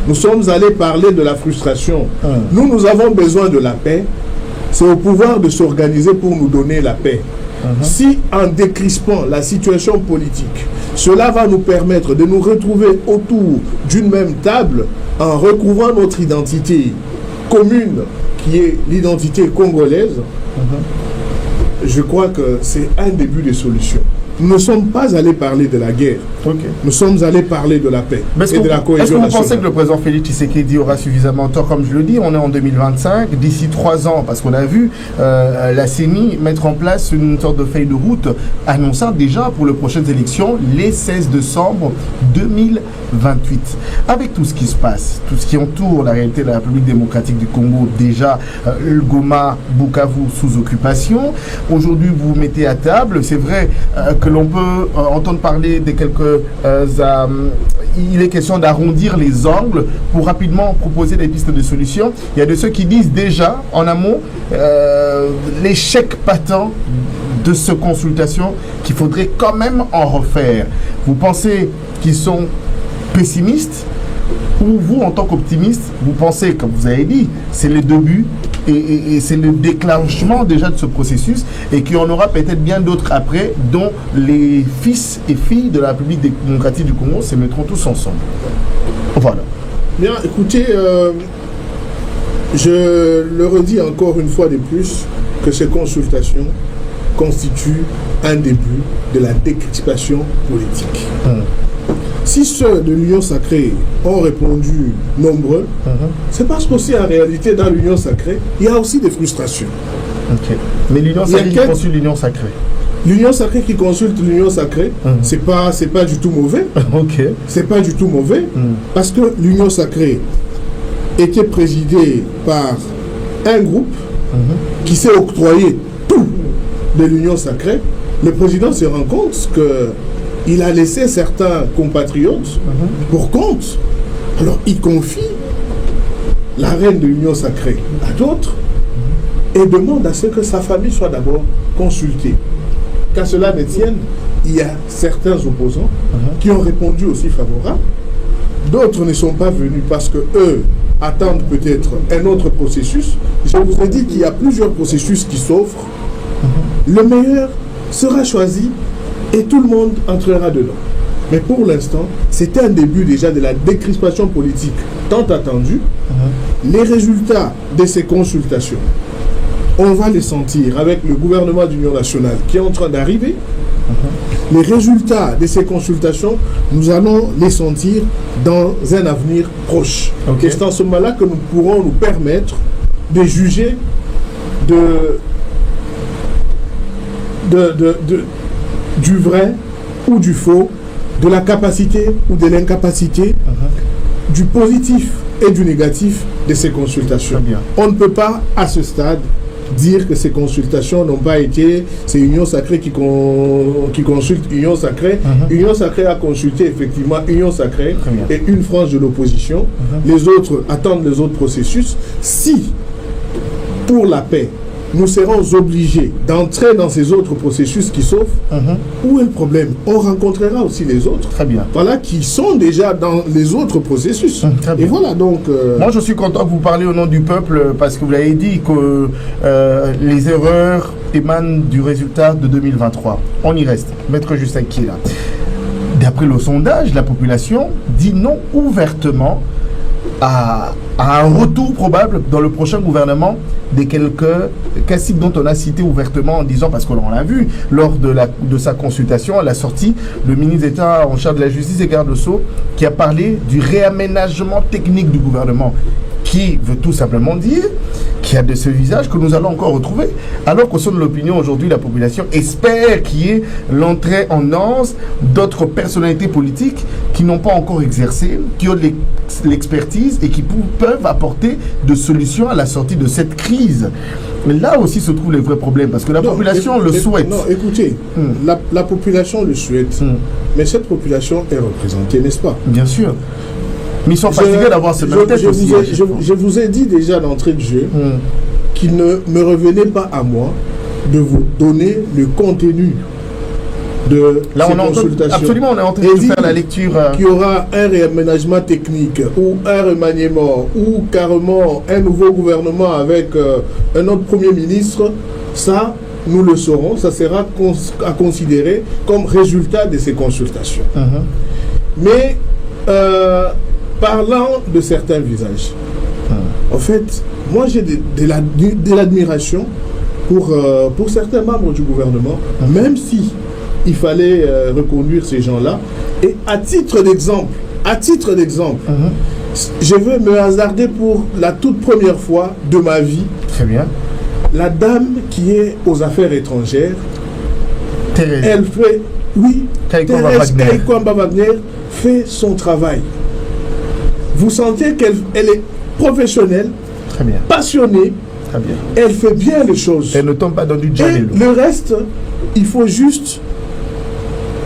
Nous sommes allés parler de la frustration. Nous avons besoin de la paix. C'est au pouvoir de s'organiser pour nous donner la paix. Si en décrispant la situation politique, cela va nous permettre de nous retrouver autour d'une même table en recouvrant notre identité commune qui est l'identité congolaise, je crois que c'est un début de solution. Nous ne sommes pas allés parler de la guerre. Nous sommes allés parler de la paix et de la cohésion nationale. Est-ce que vous pensez que le président Félix Tshisekedi aura suffisamment de temps? Comme je le dis, on est en 2025, d'ici 3 ans, parce qu'on a vu la CENI mettre en place une sorte de feuille de route annonçant déjà pour les prochaines élections les 16 décembre 2028. Avec tout ce qui se passe, tout ce qui entoure la réalité de la République démocratique du Congo, déjà le Goma, Bukavu sous occupation, aujourd'hui vous vous mettez à table, c'est vrai que l'on peut entendre parler de quelques... il est question d'arrondir les angles pour rapidement proposer des pistes de solutions. Il y a de ceux qui disent déjà, en amont, l'échec patent de ces consultations qu'il faudrait quand même en refaire. Vous pensez qu'ils sont pessimistes ou vous, en tant qu'optimiste, vous pensez, comme vous avez dit, c'est le début et c'est le déclenchement déjà de ce processus et qu'il y en aura peut-être bien d'autres après, dont les fils et filles de la République démocratique du Congo se mettront tous ensemble. Voilà. Bien, écoutez, je le redis encore une fois de plus que ces consultations constituent un début de la décrispation politique. Si ceux de l'Union sacrée ont répondu nombreux, c'est parce qu'aussi en réalité dans l'Union sacrée, il y a aussi des frustrations. Mais l'Union sacrée qui consulte l'Union sacrée. L'Union sacrée qui consulte l'Union sacrée, c'est pas du tout mauvais. C'est pas du tout mauvais parce que l'Union sacrée était présidée par un groupe qui s'est octroyé tout de l'Union sacrée. Le président se rend compte que il a laissé certains compatriotes pour compte. Alors, il confie la reine de l'Union sacrée à d'autres et demande à ce que sa famille soit d'abord consultée. Qu'à cela ne tienne, il y a certains opposants qui ont répondu aussi favorables. D'autres ne sont pas venus parce que eux attendent peut-être un autre processus. Je vous ai dit qu'il y a plusieurs processus qui s'offrent. Le meilleur sera choisi et tout le monde entrera dedans. Mais pour l'instant, c'est un début déjà de la décrispation politique tant attendue. Les résultats de ces consultations, on va les sentir avec le gouvernement d'union nationale qui est en train d'arriver. Les résultats de ces consultations, nous allons les sentir dans un avenir proche. Et c'est en ce moment-là que nous pourrons nous permettre de juger du vrai ou du faux, de la capacité ou de l'incapacité, du positif et du négatif de ces consultations. On ne peut pas, à ce stade, dire que ces consultations n'ont pas été... C'est Union Sacrée qui consulte Union Sacrée. Union Sacrée a consulté effectivement Union Sacrée et une frange de l'opposition. Les autres attendent les autres processus. Si, pour la paix, nous serons obligés d'entrer dans ces autres processus qui s'offrent, où est le problème? On rencontrera aussi les autres, voilà, qui sont déjà dans les autres processus. Et voilà, donc... Moi, je suis content que vous parliez au nom du peuple, parce que vous l'avez dit que les erreurs émanent du résultat de 2023. On y reste. Maître Justin qui est là. D'après le sondage, la population dit non ouvertement à un retour probable dans le prochain gouvernement des quelques cibles dont on a cité ouvertement en disant, parce qu'on l'a vu lors de sa consultation à la sortie, le ministre d'État en charge de la justice et garde Sceaux qui a parlé du réaménagement technique du gouvernement, qui veut tout simplement dire qu'il y a de ce visage que nous allons encore retrouver. Alors qu'au sein de l'opinion aujourd'hui, la population espère qu'il y ait l'entrée en danse d'autres personnalités politiques qui n'ont pas encore exercé, qui ont de l'expertise et qui peuvent apporter de solutions à la sortie de cette crise. Mais là aussi se trouvent les vrais problèmes, parce que la population le souhaite. Non, écoutez, la population le souhaite, mais cette population est représentée, n'est-ce pas? Bien sûr. Mais ils sont fatigués d'avoir ce même tête aussi. Je vous ai dit déjà d'entrée de jeu qu'il ne me revenait pas à moi de vous donner le contenu de ces consultations. Absolument, on est en train de faire la lecture. Qu'il y aura un réaménagement technique ou un remaniement ou carrément un nouveau gouvernement avec un autre Premier ministre, ça, nous le saurons, ça sera à considérer comme résultat de ces consultations. Mais parlant de certains visages, en fait, moi j'ai de l'admiration pour certains membres du gouvernement, même si il fallait reconduire ces gens-là. Et à titre d'exemple, je veux me hasarder pour la toute première fois de ma vie. Très bien. La dame qui est aux affaires étrangères, Thérèse. Elle fait, oui, Thérèse Kaikwamba Wagner fait son travail. Vous sentez qu'elle est professionnelle, très bien, passionnée, très bien. Elle fait bien les choses. Elle ne tombe pas dans du djellé. Le reste, il faut juste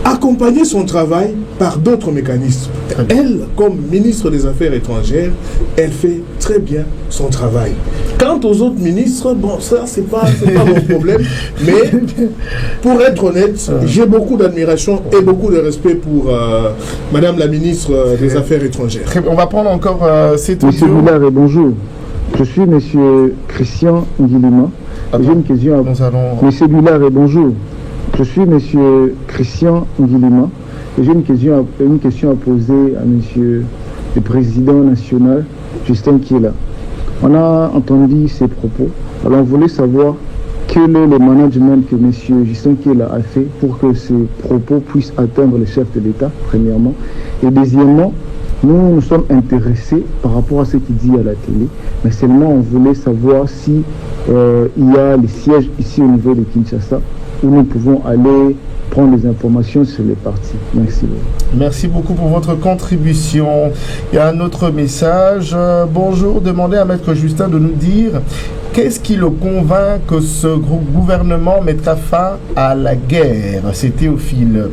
accompagner son travail par d'autres mécanismes. Elle, comme ministre des Affaires étrangères, elle fait très bien son travail. Quant aux autres ministres, bon, ça, c'est pas mon problème. Mais, pour être honnête, j'ai beaucoup d'admiration et beaucoup de respect pour Madame la ministre des Affaires étrangères. On va prendre encore cette audio. Monsieur Boulard, bonjour. Je suis Monsieur Christian Ngilima. J'ai une question à... Monsieur Boulard, bonjour. Je suis Monsieur Christian Ngilima et j'ai une question à poser à Monsieur le Président national, Justin Kiela. On a entendu ses propos, alors on voulait savoir quel est le management que Monsieur Justin Kiela a fait pour que ces propos puissent atteindre le chef de l'État, premièrement. Et deuxièmement, nous sommes intéressés par rapport à ce qu'il dit à la télé, mais seulement on voulait savoir si il y a les sièges ici au niveau de Kinshasa, où nous pouvons aller prendre des informations sur les partis. Merci beaucoup. Merci beaucoup pour votre contribution. Il y a un autre message. Bonjour, demandez à Maître Justin de nous dire qu'est-ce qui le convainc que ce gouvernement mettra fin à la guerre. C'est Théophile.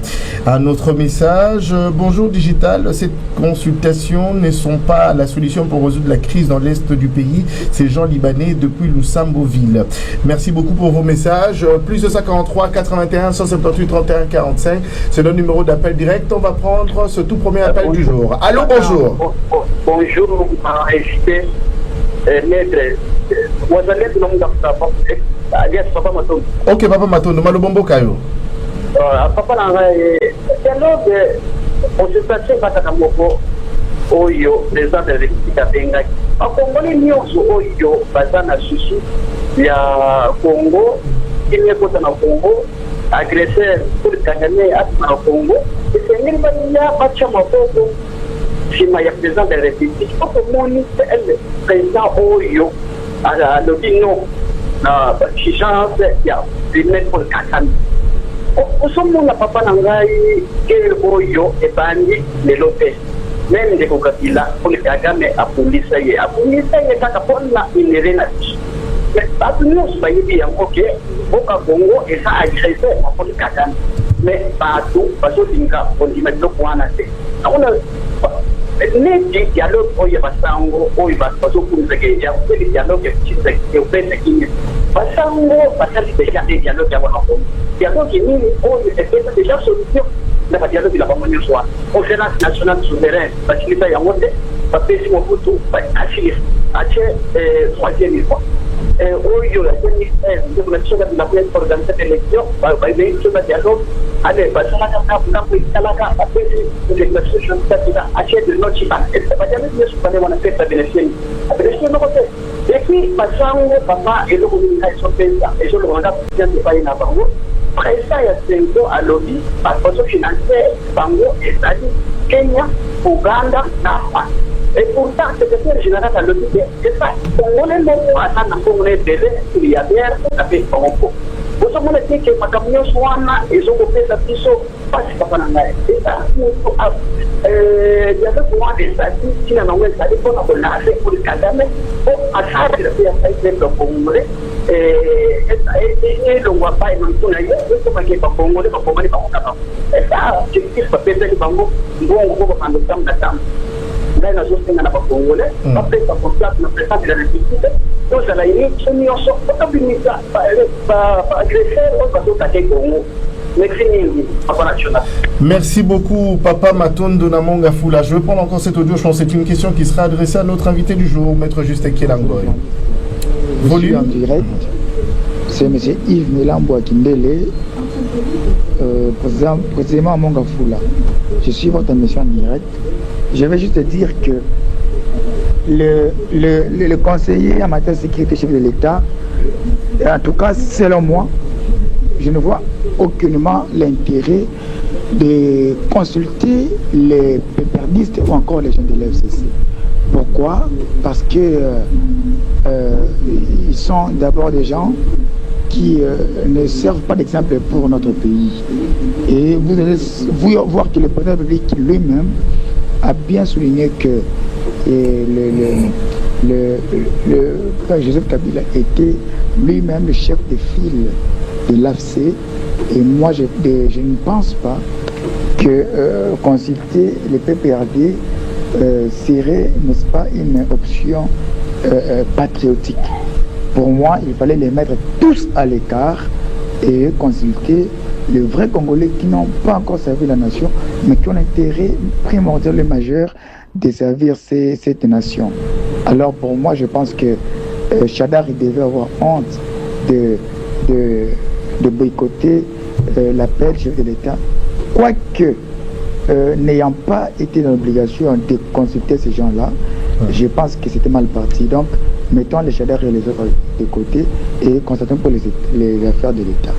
Un autre message. Bonjour Digital, ces consultations ne sont pas la solution pour résoudre la crise dans l'est du pays. Ces gens libanais depuis Lusamboville. Merci beaucoup pour vos messages. Plus de 53 81 178 31 45. C'est le numéro d'appel direct. On va prendre ce tout premier appel du jour. Allô, bonjour. Bonjour, invité. Maître. Ok, Papa Matondo, Malobombo Kayo. Papa Nanga, c'est alors que consultation Katamoko, Oyo, président de la République à Bengaï. En Congo, les Oyo, Bazana Sushi, il y a Congo, il y a Congo, agresseur pour le Kagame à Congo, et c'est une manière de faire si il y a président de la République, le président Oyo, à l'opinion, l'exigence, il y a des maîtres pour le Kagame. Au sommet, on n'a pas d'engager que Oyo est banni de l'Opé. Même des Kokapila, pour le Kagame, à Poulissaye. À Poulissaye, il est rénati. Mais pas de nous, c'est bien, ok, au Congo, et ça a agressé pour le Kagame. Mais partout, parce que on dit maintenant qu'on a fait. On a les dialogues, il y a pas ça, il va pas pour nous aider. Il y a des dialogues qui sont faits, qui parce que déjà des dialogues qui ont dialogue qui est déjà solution. Le dialogue il a pas mené soit. Conférence nationale souveraine, parce qu'il y a un mot, parce que si on peut tout, troisième fois. Oyo la ministère de la organisation d'élection, le dialogue, allez, parce que la de notre chimane. Et c'est pas jamais bien ce qu'on a fait à bénéficier. Et puis, papa et le communication et je le regarde bien de payer la banque. Après ça, il y a 5 ans à lobby, par façon financière, Bango, États-Unis, Kenya, Ouganda, Nama. Et pourtant, c'est le secrétaire général à lobby. C'est ça. On est même à ça, on est bébé, il y a bien, on a fait Bango. Vous savez que les camions sont là, ils ont fait la piso, parce que pas dans la et ça, il y a des statistiques qui n'ont pas été pour le Kagame, pour attraper le pays de Congo, et le Wapa et le Tunaï, il faut qu'il pas Congo, les Congolais pas capable. Et ça, c'est ce que peut-être les Bango, bon, on va prendre le temps d'attendre. ngai nazosenga na bacongolais bapesa contact na président de la république tozala ini biso nyonso otobimisa baagresseur oyo bazotake kongo. Merci beaucoup, Papa Matondo Namonga Foula. Je vais prendre encore cet audio. Je pense que c'est une question qui sera adressée à notre invité du jour, Maître Justin Kelangoy. Volume en direct. C'est M. Yves Mélambo Akindele, précisément à Monga Foula. Je suis votre émission en direct. Je vais juste dire que le conseiller en matière de sécurité chef de l'État, en tout cas, selon moi, je ne vois aucunement l'intérêt de consulter les péperdistes ou encore les gens de l'FCC. Pourquoi? Parce que ils sont d'abord des gens qui ne servent pas d'exemple pour notre pays. Et vous allez voir que le président public lui-même a bien souligné que le Joseph Kabila était lui-même le chef de file de l'AFC, et moi je ne pense pas que consulter les PPRD serait, n'est-ce pas, une option patriotique. Pour moi, il fallait les mettre tous à l'écart et consulter les vrais Congolais qui n'ont pas encore servi la nation, mais qui ont intérêt primordial et majeur de servir cette nation. Alors pour moi, je pense que Chadar devait avoir honte de boycotter l'appel chef de l'État, quoique n'ayant pas été dans l'obligation de consulter ces gens-là, je pense que c'était mal parti. Donc, mettons les Chadar et les autres de côté et concentrons pour les affaires de l'État.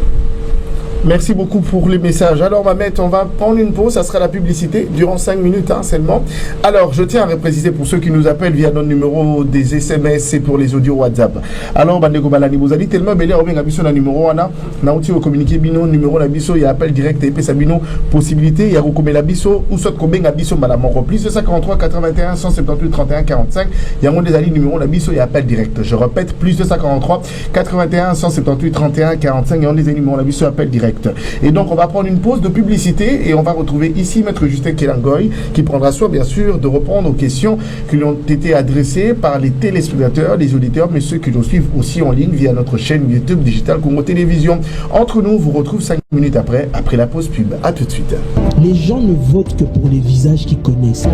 Merci beaucoup pour les messages. Alors, Mamet, on va prendre une pause. Ça sera la publicité durant 5 minutes seulement. Alors, je tiens à préciser pour ceux qui nous appellent via notre numéro des SMS et pour les audios WhatsApp. Alors, Bandeko Balani, vous allez tellement belle au biso na numéro wana na outil au communiquer bino numéro na biso, il y a appel direct et sabino possibilité il y a recommé la biso ou soit combien biso madame plus de 53 81 178 31 45. Il y a mon des alliés numéro na biso, il y a appel direct. Je répète, plus de 53 81 178 31 45. Il y a des alliés numéro na biso, appel direct. Et donc on va prendre une pause de publicité et on va retrouver ici Maître Justin Kelangoy qui prendra soin bien sûr de répondre aux questions qui lui ont été adressées par les téléspectateurs, les auditeurs, mais ceux qui nous suivent aussi en ligne via notre chaîne YouTube Digital Congo Télévision. Entre nous, on vous retrouve 5 minutes après la pause pub. A tout de suite. Les gens ne votent que pour les visages qu'ils connaissent.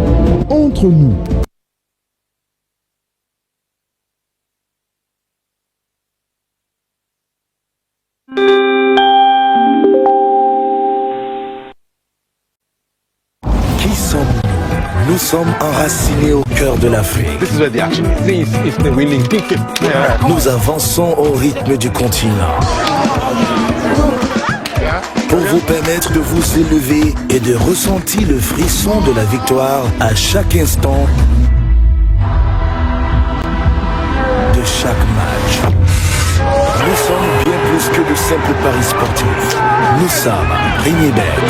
Entre nous. Nous sommes enracinés au cœur de l'Afrique. Nous avançons au rythme du continent. Pour vous permettre de vous élever et de ressentir le frisson de la victoire à chaque instant de chaque match. Nous sommes bien plus que de simples paris sportifs. Nous sommes Rinibet.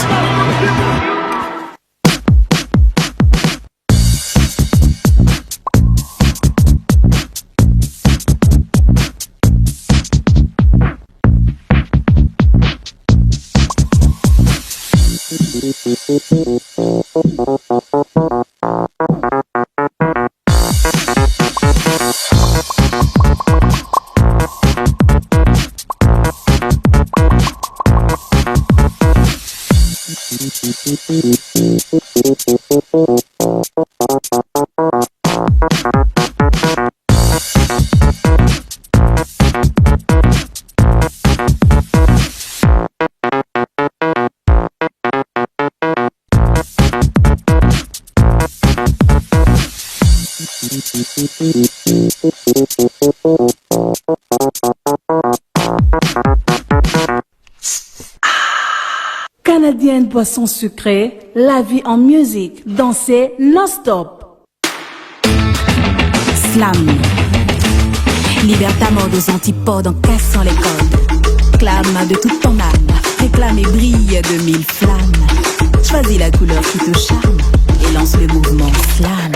Canadienne boisson sucrée, la vie en musique, danser non-stop. Slam. Libère ta mode aux antipodes en cassant les codes. Clame de toute ton âme, réclame et brille de 1000 flammes. Choisis la couleur qui te charme et lance le mouvement slam.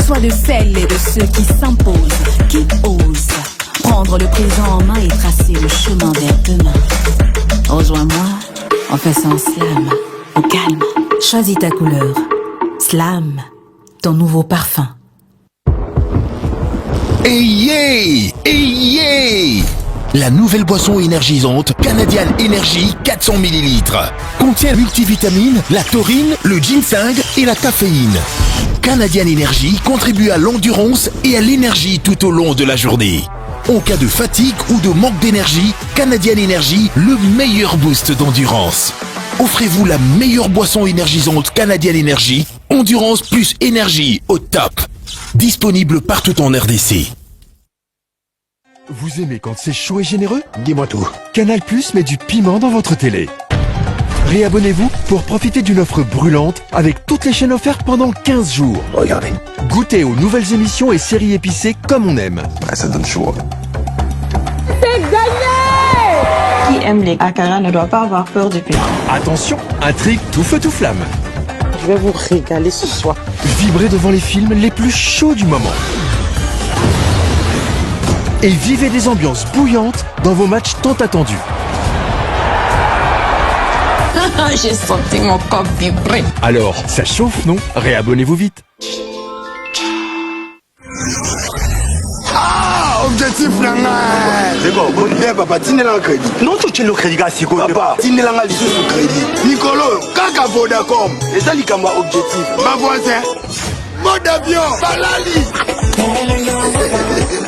Sois de celles et de ceux qui s'imposent, qui osent prendre le présent en main et tracer le chemin vers demain. Rejoins-moi, on fait ça en slam, au calme. Choisis ta couleur, slam. ton nouveau parfum. Hey yeah! La nouvelle boisson énergisante Canadian Energy 400 ml contient multivitamines, la taurine, le ginseng et la caféine. Canadian Energy contribue à l'endurance et à l'énergie tout au long de la journée. En cas de fatigue ou de manque d'énergie, Canadian Energy, le meilleur boost d'endurance. Offrez-vous la meilleure boisson énergisante Canadian Energy, endurance plus énergie au top. Disponible partout en RDC. Vous aimez quand c'est chaud et généreux? Dis-moi tout. Canal+ met du piment dans votre télé. Réabonnez-vous pour profiter d'une offre brûlante avec toutes les chaînes offertes pendant 15 jours. Regardez. Goûtez aux nouvelles émissions et séries épicées comme on aime. Ah, ça donne chaud. C'est gagné! Qui aime les akara ne doit pas avoir peur du piment. Attention, intrigue tout feu tout flamme. Je vais vous régaler ce soir. Vibrez devant les films les plus chauds du moment. Et vivez des ambiances bouillantes dans vos matchs tant attendus. J'ai senti mon corps vibrer. Alors, ça chauffe, non? Réabonnez-vous vite. Ah, objectif nanga. C'est bon, bon idée, papa. Tinela le crédit. Non, tu tiens le crédit, gars, c'est quoi? Papa, tinela le crédit. Nicolo, kaka Vodacom. Et ça, l'ikamba objectif. Ma voisin. Mode avion, balali.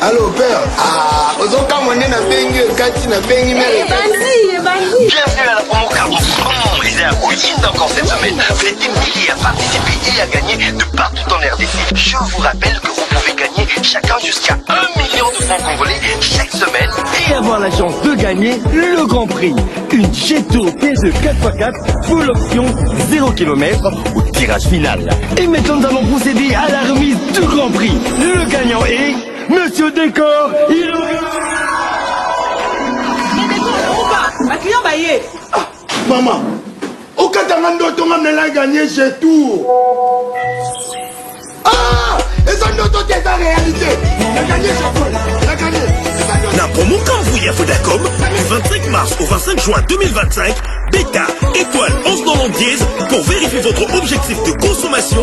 Allô, père. Ah, ozoka monnaie na bengi, kati na bengi, mais. Bandi. Bienvenue à la promo Carton Comment Réserve Win encore cette semaine. Vous êtes des milliers à participer et à gagner de partout en RDC. Je vous rappelle que vous pouvez gagner chacun jusqu'à 1 million de francs congolais chaque semaine et avoir la chance de gagner le Grand Prix. Une Jeto P2 4x4 full option 0 km au tirage final. Et maintenant nous allons procéder à la remise du Grand Prix. Le gagnant est Monsieur Décor. Ma client baillé. Maman, au Katamando, ton homme l'a gagné chez tout. Ah, et ça nous donne la réalité. La gagné chez tout. La gagné. La promo Carrefour à Vodacom du 25 mars au 25 juin 2025, bêta, étoile 11 dièse pour vérifier votre objectif de consommation,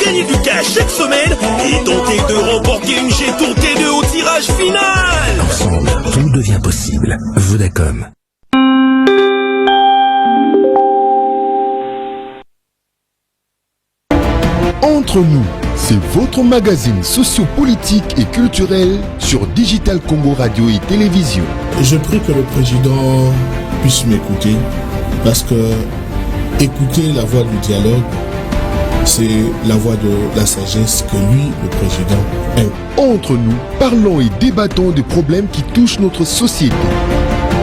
gagner du cash chaque semaine et tenter de remporter une Jeton T2 au tirage final. Ensemble, tout devient possible. Vodacom. Entre nous, c'est votre magazine sociopolitique et culturel sur Digital Congo Radio et Télévision. Je prie que le président puisse m'écouter parce que écouter la voix du dialogue, c'est la voix de la sagesse que lui, le président, aime. Entre nous, parlons et débattons des problèmes qui touchent notre société.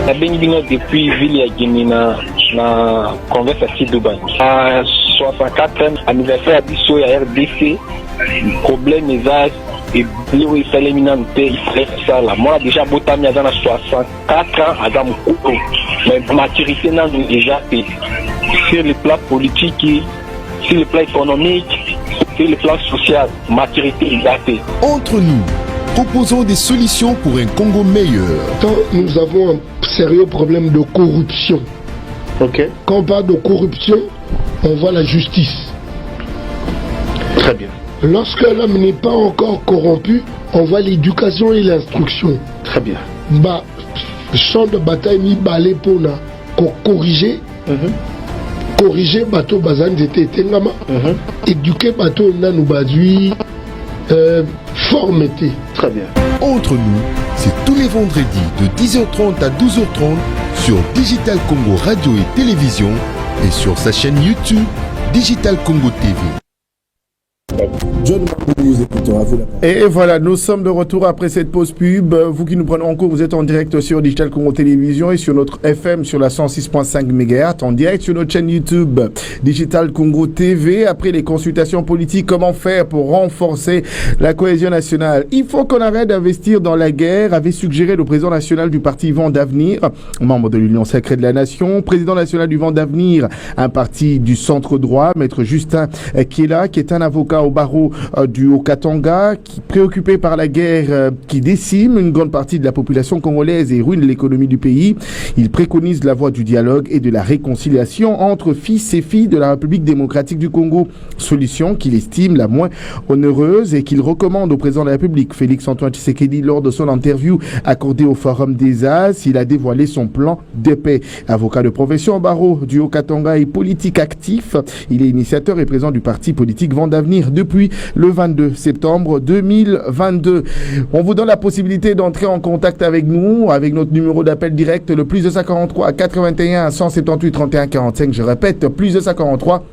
La Benguino depuis Ville à Guinina, na conversation de Dubaï. À 64e anniversaire d'Isso et RDC, problème des âges et Léo et Salemina il fait ça là. Moi déjà Botami à 64 ans à Zamouko. Mais maturité n'a déjà fait. Sur le plan politique, sur le plan économique, sur le plan social, maturité il a fait. Entre nous, proposons des solutions pour un Congo meilleur. Quand nous avons un sérieux problème de corruption, quand on parle de corruption, on voit la justice. Très bien. Lorsque l'homme n'est pas encore corrompu, on voit l'éducation et l'instruction. Très bien. Bah, champ de bataille mi balé pour corriger. Corriger bateau bazan était tengama. Éduquer bateau nanou badui. Formeté. Très bien. Entre nous, c'est tous les vendredis de 10h30 à 12h30 sur Digital Congo Radio et Télévision et sur sa chaîne YouTube Digital Congo TV. John, nous écoutons, à vous la parole. Et voilà, nous sommes de retour après cette pause pub. Vous qui nous prenez en cours, vous êtes en direct sur Digital Congo Télévision et sur notre FM sur la 106.5 MHz, en direct sur notre chaîne YouTube Digital Congo TV. Après les consultations politiques, comment faire pour renforcer la cohésion nationale? Il faut qu'on arrête d'investir dans la guerre, avait suggéré le président national du parti Vent d'Avenir, membre de l'Union sacrée de la Nation, président national du Vent d'Avenir, un parti du centre droit, maître Justin Kiela, qui est un avocat au barreau du Haut-Katanga, préoccupé par la guerre qui décime une grande partie de la population congolaise et ruine l'économie du pays. Il préconise la voie du dialogue et de la réconciliation entre fils et filles de la République démocratique du Congo, solution qu'il estime la moins onéreuse et qu'il recommande au président de la République, Félix-Antoine Tshisekedi, lors de son interview accordée au Forum des As. Il a dévoilé son plan de paix. Avocat de profession au barreau du Haut-Katanga et politique actif, il est initiateur et président du parti politique Vent d'Avenir depuis le 22 septembre 2022. On vous donne la possibilité d'entrer en contact avec nous, avec notre numéro d'appel direct, le plus 243 81 178 31 45. Je répète, plus 243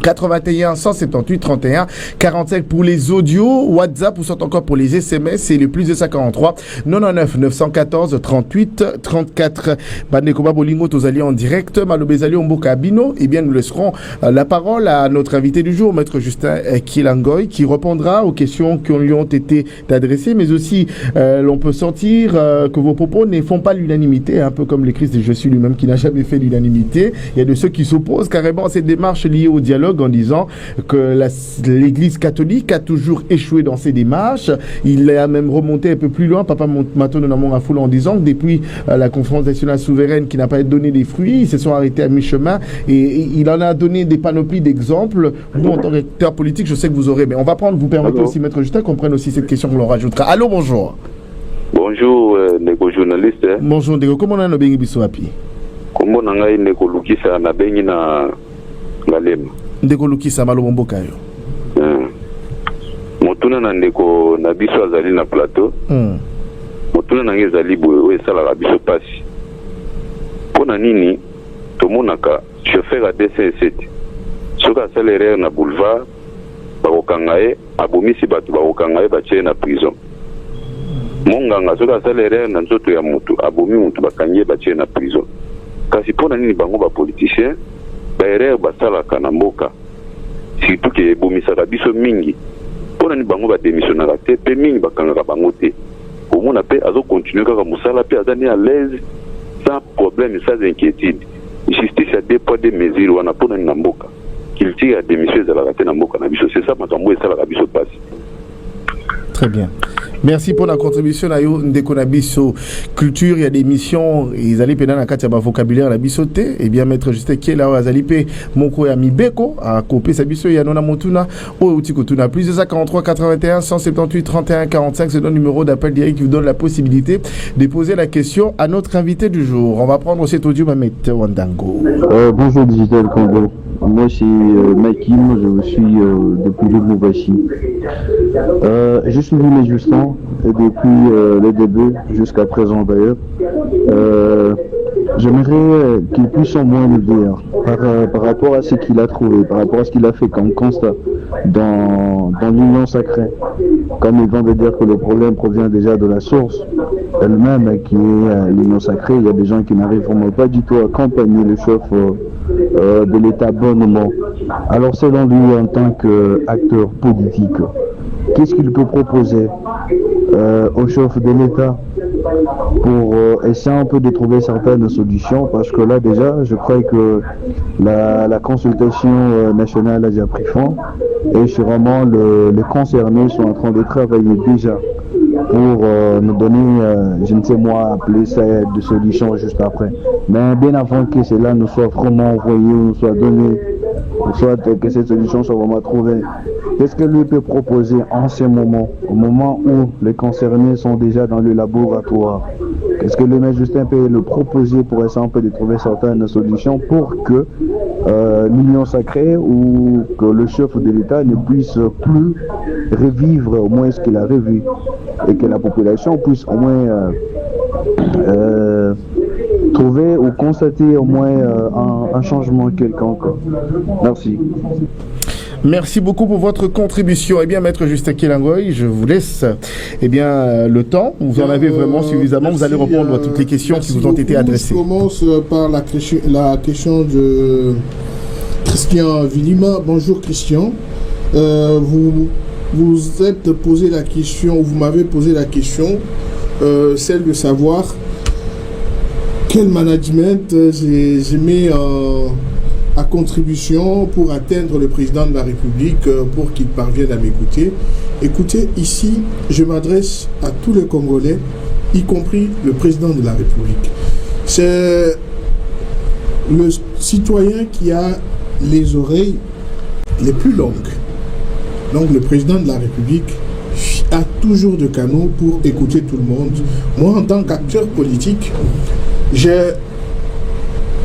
81 178 31 45 pour les audios, WhatsApp ou soit encore pour les SMS, c'est le plus 243 99 914 38 34. Banekoba Bolingo Tozali en direct, Malobezali Omboka Bino. Eh bien, nous laisserons la parole à notre invité du jour, Maître Justin Kilangoy, qui répondra aux questions qui lui ont été adressées, mais aussi l'on peut sentir que vos propos ne font pas l'unanimité, un peu comme le Christ de Jésus lui-même qui n'a jamais fait l'unanimité. Il y a de ceux qui s'opposent carrément à cette démarche liée au dialogue en disant que l'Église catholique a toujours échoué dans ses démarches. Il a même remonté un peu plus loin, Papa Matono Namongafoula, en disant que depuis la conférence nationale souveraine qui n'a pas donné des fruits, ils se sont arrêtés à mi-chemin et il en a donné des panoplies d'exemples. Nous, en tant qu'acteur politique, je sais que vous aurez, mais on va prendre, vous permettez aussi, Maître Justin, qu'on prenne aussi cette question que l'on rajoutera. Allô, bonjour. Bonjour, Nego journaliste. Bonjour, Nego. Comment on a nobengi biso api? Comment on a Nego Lukisa na bengi na Galema? Ndeko Lukisa malo mboka yo. Motuna na ndeko na biso azali na plateau. Motuna na nge zali boye esala biso pasi. Pona nini tomonaka chauffeur a DC7. Soka accéléré na boulevard bakokangaye abomisi bato bakokangaye batie na prison. Monganga soka accéléré na nzoto ya mutu abomi mutu bakangie batie na prison. Kasi pona nini bango ba politicien baerere basalaka na mboka surtout ke ebomisaka biso mingi mpona ni bango badémissionnaka te mpe mingi bakangaka bango te omona mpe azocontinue kaka mosala mpe aza ni à l'aise sans problème sans inquiétude. Justice ya deux poids deux mesures wana mpona ni na mboka culture ya démission ezalaka te na mboka na biso, c'est ça makambo esalaka biso pasi. Très bien. Merci pour la contribution à Ndeko Nabiso culture. Il y a des missions, ils allaient pédana na katia ba vocabulaire la bisoté et bien Maître Justin qui est là azalipe moko ya mibeko a copier sa biso ya nona motuna o utiko tuna plus de 43 81 178 31 45, c'est le numéro d'appel direct qui vous donne la possibilité de poser la question à notre invité du jour. On va prendre cet audio Mamet Wandango. Bonjour Digital Congo. Moi c'est Makim, je suis depuis Lubumbashi. Je suis venu Justin depuis le début jusqu'à présent d'ailleurs. J'aimerais qu'il puisse au moins nous dire par rapport à ce qu'il a trouvé, par rapport à ce qu'il a fait comme constat dans l'union sacrée. Comme il vient de dire que le problème provient déjà de la source elle-même qui est l'union sacrée, il y a des gens qui n'arrivent vraiment pas du tout à accompagner le chef de l'État bonnement. Alors selon lui en tant qu'acteur politique, qu'est-ce qu'il peut proposer au chef de l'État pour essayer un peu de trouver certaines solutions, parce que là déjà je crois que la consultation nationale a déjà pris fin et sûrement les concernés sont en train de travailler déjà pour nous donner, je ne sais moi, appeler ça de solutions juste après. Mais bien avant que cela nous soit vraiment envoyé, nous soit donné, soit que cette solution soit vraiment trouvée, qu'est-ce que lui peut proposer en ce moment, au moment où les concernés sont déjà dans le laboratoire? Qu'est-ce que le maître Justin peut le proposer pour essayer un peu de trouver certaines solutions pour que l'union sacrée ou que le chef de l'État ne puisse plus revivre au moins ce qu'il a revu et que la population puisse au moins trouver ou constater au moins un changement quelconque. Merci. Merci beaucoup pour votre contribution. Eh bien, Maître Justin Kilangoy, je vous laisse le temps. Vous en avez vraiment suffisamment. Vous allez répondre à toutes les questions qui vous ont été adressées. Je commence par la question de Christian Villima. Bonjour Christian. Vous êtes posé la question, vous m'avez posé la question, celle de savoir quel management j'ai mis à contribution pour atteindre le président de la République, pour qu'il parvienne à m'écouter. Écoutez, ici, je m'adresse à tous les Congolais, y compris le président de la République. C'est le citoyen qui a les oreilles les plus longues. Donc le président de la République a toujours de canaux pour écouter tout le monde. Moi, en tant qu'acteur politique,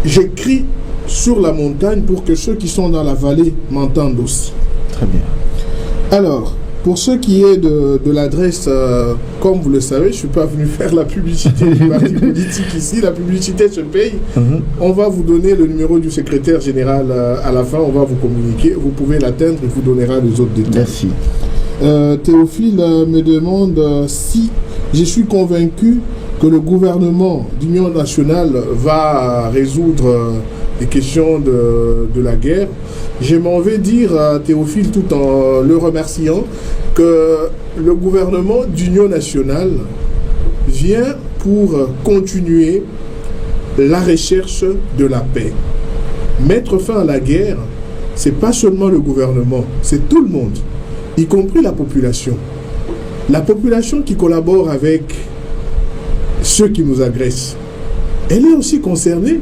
j'écris sur la montagne pour que ceux qui sont dans la vallée m'entendent aussi. Très bien. Alors, pour ce qui est de l'adresse, comme vous le savez, je ne suis pas venu faire la publicité du parti politique ici. La publicité se paye. On va vous donner le numéro du secrétaire général à la fin. On va vous communiquer. Vous pouvez l'atteindre. Il vous donnera les autres détails. Merci. Théophile me demande si je suis convaincu que le gouvernement d'union nationale va résoudre les questions de la guerre. Je m'en vais dire à Théophile, tout en le remerciant, que le gouvernement d'union nationale vient pour continuer la recherche de la paix. Mettre fin à la guerre, c'est pas seulement le gouvernement, c'est tout le monde, y compris la population. La population qui collabore avec ceux qui nous agressent, elle est aussi concernée.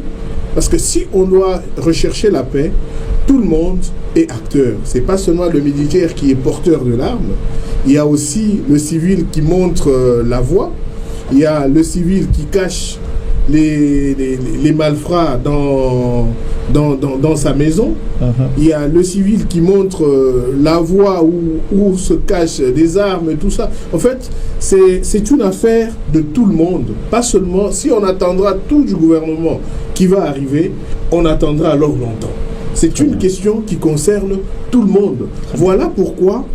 Parce que si on doit rechercher la paix, tout le monde est acteur. Ce n'est pas seulement le militaire qui est porteur de l'arme. Il y a aussi le civil qui montre la voie. Il y a le civil qui cache les malfrats dans sa maison. Il y a le civil qui montre la voie où se cachent des armes et tout ça. En fait, c'est une affaire de tout le monde. Pas seulement, si on attendra tout du gouvernement qui va arriver, on attendra alors longtemps. C'est une question qui concerne tout le monde. Voilà pourquoi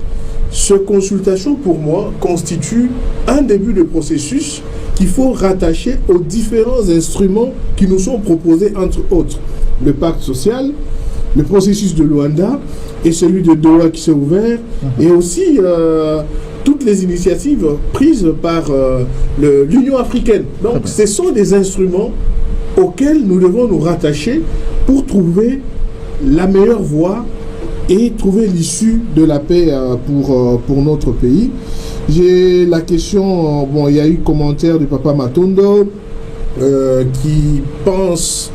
cette consultation, pour moi, constitue un début de processus qu'il faut rattacher aux différents instruments qui nous sont proposés, entre autres le pacte social, le processus de Luanda et celui de Doha qui s'est ouvert, et aussi toutes les initiatives prises par l'Union africaine. Donc ce sont des instruments auxquels nous devons nous rattacher pour trouver la meilleure voie et trouver l'issue de la paix pour notre pays. J'ai la question, bon, il y a eu commentaire du papa Matondo qui pense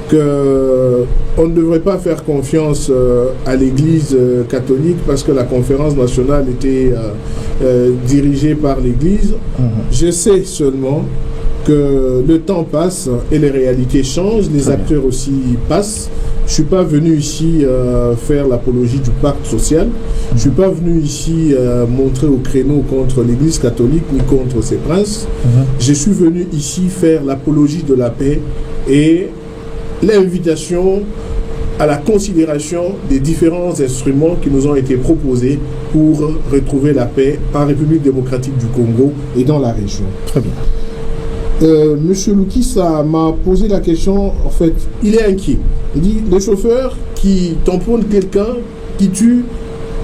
qu'on ne devrait pas faire confiance à l'Église catholique parce que la conférence nationale était dirigée par l'Église. Je sais seulement que le temps passe et les réalités changent, les acteurs aussi passent. Je ne suis pas venu ici faire l'apologie du pacte social. Je ne suis pas venu ici montrer au créneau contre l'Église catholique ni contre ses princes. Je suis venu ici faire l'apologie de la paix et l'invitation à la considération des différents instruments qui nous ont été proposés pour retrouver la paix en République démocratique du Congo et dans la région. Très bien. Monsieur Loukissa m'a posé la question, en fait, il est inquiet. Il dit, les chauffeurs qui tamponnent quelqu'un, qui tue,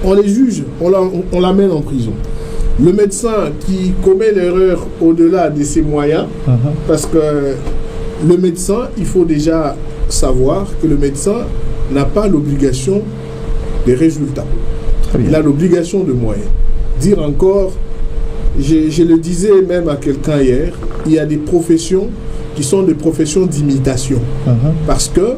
on les juge, on l'amène en prison. Le médecin qui commet l'erreur au-delà de ses moyens, parce que le médecin, il faut déjà savoir que le médecin n'a pas l'obligation des résultats. Il a l'obligation de moyens. Dire encore, je le disais même à quelqu'un hier, il y a des professions qui sont des professions d'imitation. Parce que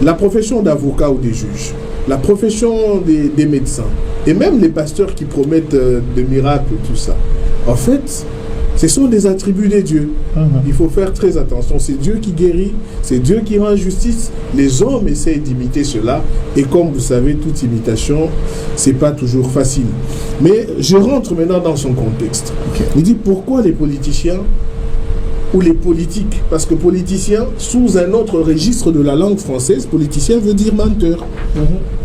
la profession d'avocat ou des juges, la profession des médecins, et même les pasteurs qui promettent des miracles et tout ça, en fait, ce sont des attributs des dieux. Il faut faire très attention. C'est Dieu qui guérit, c'est Dieu qui rend justice. Les hommes essayent d'imiter cela. Et comme vous savez, toute imitation, c'est pas toujours facile. Mais je rentre maintenant dans son contexte. Il dit pourquoi les politiciens ou les politiques, parce que politicien, sous un autre registre de la langue française, politicien veut dire menteur.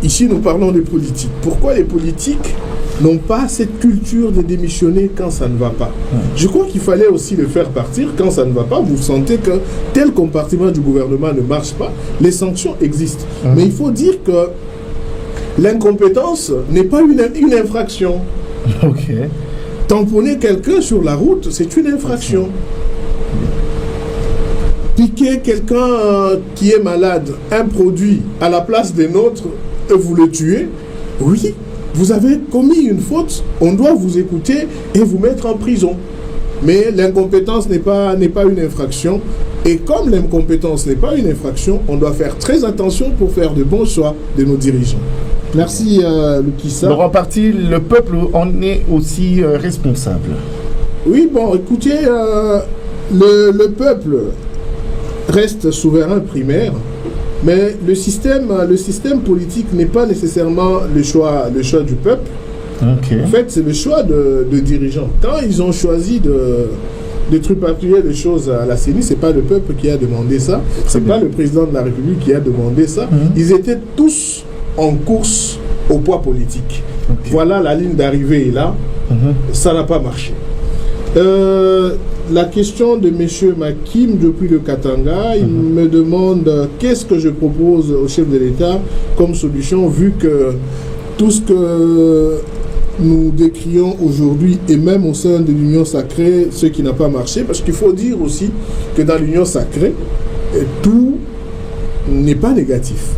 Ici, nous parlons de politique. Pourquoi les politiques n'ont pas cette culture de démissionner quand ça ne va pas? Je crois qu'il fallait aussi le faire partir quand ça ne va pas. Vous sentez que tel compartiment du gouvernement ne marche pas, les sanctions existent. Mais il faut dire que l'incompétence n'est pas une infraction. Tamponner quelqu'un sur la route, c'est une infraction. fabriquez quelqu'un qui est malade, un produit à la place d'un autre, et vous le tuez, oui, vous avez commis une faute, on doit vous écouter et vous mettre en prison. Mais l'incompétence n'est pas une infraction. Et comme l'incompétence n'est pas une infraction, on doit faire très attention pour faire de bons choix de nos dirigeants. Merci, Lukissa. Laurent Parti, le peuple en est aussi responsable. Oui, bon, écoutez, le peuple reste souverain primaire, mais le système politique n'est pas nécessairement le choix du peuple. Okay. En fait, c'est le choix de dirigeants. Quand ils ont choisi de tripatouiller les choses à la CENI, c'est pas le peuple qui a demandé ça, c'est pas le président de la République qui a demandé ça. Ils étaient tous en course au poids politique. Okay. Voilà, la ligne d'arrivée est là. Ça n'a pas marché. La question de M. Makim depuis le Katanga, il me demande qu'est-ce que je propose au chef de l'État comme solution, vu que tout ce que nous décrions aujourd'hui, et même au sein de l'Union sacrée, ce qui n'a pas marché, parce qu'il faut dire aussi que dans l'Union sacrée, tout n'est pas négatif.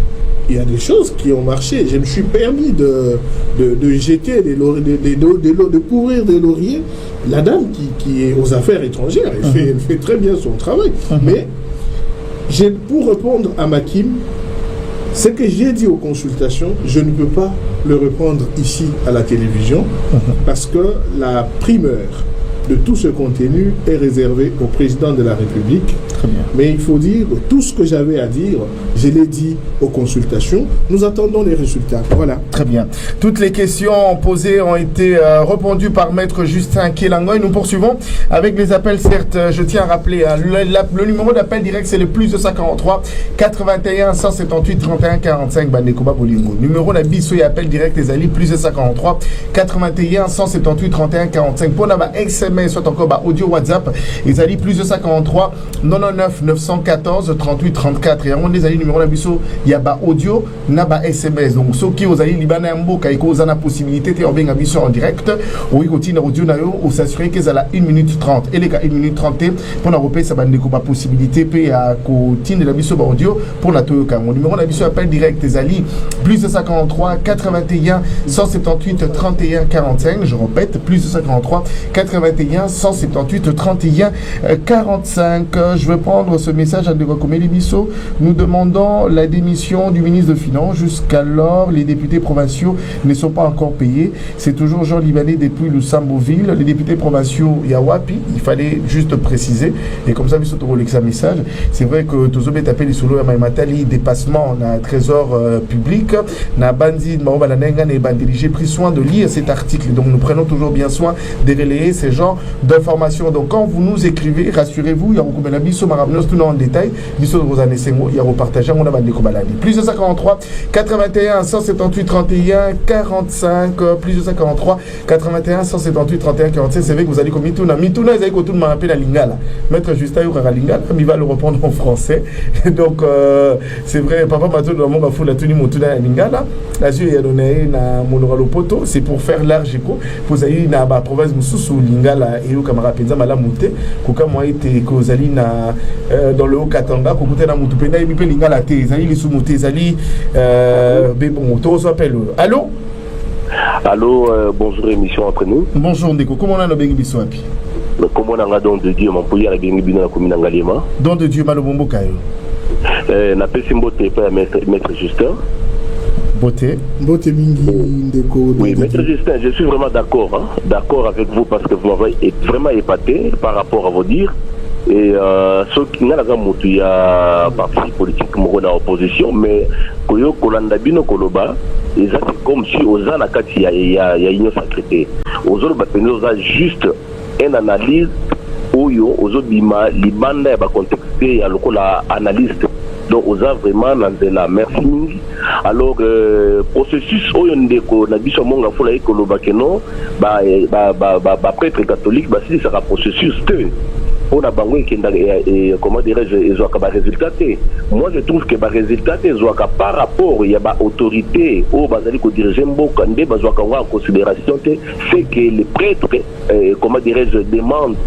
Il y a des choses qui ont marché. Je me suis permis de jeter de courir des lauriers. La dame qui est aux affaires étrangères, elle fait très bien son travail. Mais pour répondre à Makim, ce que j'ai dit aux consultations, je ne peux pas le reprendre ici à la télévision parce que la primeur de tout ce contenu est réservée au président de la République. Très bien. Mais il faut dire, tout ce que j'avais à dire, je l'ai dit aux consultations. Nous attendons les résultats. Voilà. Très bien. Toutes les questions posées ont été répondues par Maître Justin Kelangoy. Nous poursuivons avec les appels. Certes, je tiens à rappeler, le numéro d'appel direct, c'est le plus 243 81 178 31 45 Bandekoba Bolingo. Numéro d'Abisso et appel direct des alliés, plus 243 81 178 31 45. Pour la SMS, soit encore audio WhatsApp, les alliés, plus 243 99 914 38 34. Et on les alliés, numéro d'Abisso, il y a audio, na SMS. Donc, ceux qui aux alliés libanais en boka, ils ont la possibilité de bien Abisso en direct, ou ils continuent audio, ou s'assurer qu'ils ont la 1 minute 30. Et les gars, 1 minute 30, pour l'Europe, ça va nous donner possibilité de à continuer l'Abisso audio pour la Toyoka. Mon numéro d'Abisso appel direct des alliés, plus 243 81 178 31 45. Je répète, plus 243 81 178 31 45. Je vais prendre ce message à Ndekokomeli Bisso. Nous demandons la démission du ministre de Finances. Jusqu'alors, les députés provinciaux ne sont pas encore payés. C'est toujours Jean Libanais depuis Lusamboville. Les députés provinciaux Yawapi, il fallait juste préciser. Et comme ça, Bisso Torolexa message. C'est vrai que Tozobet appelle les solo à Matali, dépassement dans le trésor public. Na Bandi, Maobalanenga et Bandirigé pris soin de lire cet article. Donc nous prenons toujours bien soin de relayer ces genres d'informations. Donc quand vous nous écrivez, rassurez-vous, il y a beaucoup de Bisso Marabnos tout en détail. Bisso de Rosanne Sengo, il y a repartagé mon abandé Kobalani. Plus de 53 81 178 31 45. Plus de 53 81 178 31 45. C'est vrai que vous allez comme Mituna. Mituna, ils allaient tout le monde appeler la Lingala. Maître Justin Youkara Lingala, mais il va le reprendre en français. Donc c'est vrai, papa Mato de Mamba Fou la tenue Motuna la Lingala. La Dieu y a donné na Monoralo Poto. C'est pour faire large écho. Vous avez na ba province Moussou Lingala et au camarade Penza Malamouté. Koka moi été Kozali na dans le Haut-Katanga. Kokote na Moutupena et Mipé Lingala Té. Zali les sous-moutés. Zali bon, on s'appelle. Allô? Allô, bonjour émission entre nous. Bonjour Ndeko, comment on a le Bengi Biswapi? Comment on a don de Dieu, mon pouillard et Bengi Bino la commune Angalema. Don de Dieu, Malobombo Kayo. Na Pessimbote, pas Maître Justin. Beauté. Beauté Mingi Ndeko. Oui, Maître Justin, je suis vraiment d'accord, hein, d'accord avec vous parce que vous m'avez vraiment épaté par rapport à vos dires. Et ceux qui n'ont pas il y a parti politique dans l'opposition, mais Koyo Kolanda Bino Koloba, et ça c'est comme si aux Anakati il y a une sacrée. Aux autres, nous avons juste une analyse où aux autres bima libanda ba contexté ya lokola analyste. Donc aux a vraiment dans la merci. Alors processus oyo ndeko na biso monga fola Koloba keno ba prêtre catholique ba si ça processus te. On a bangé et comment dirais-je, ils ont un résultat. Moi, je trouve que les résultats, ils ont par rapport, il y a une autorité, au Bazali, qui dirige Mbokande, ils ont en considération, c'est que les prêtres, comment dirais-je, demandent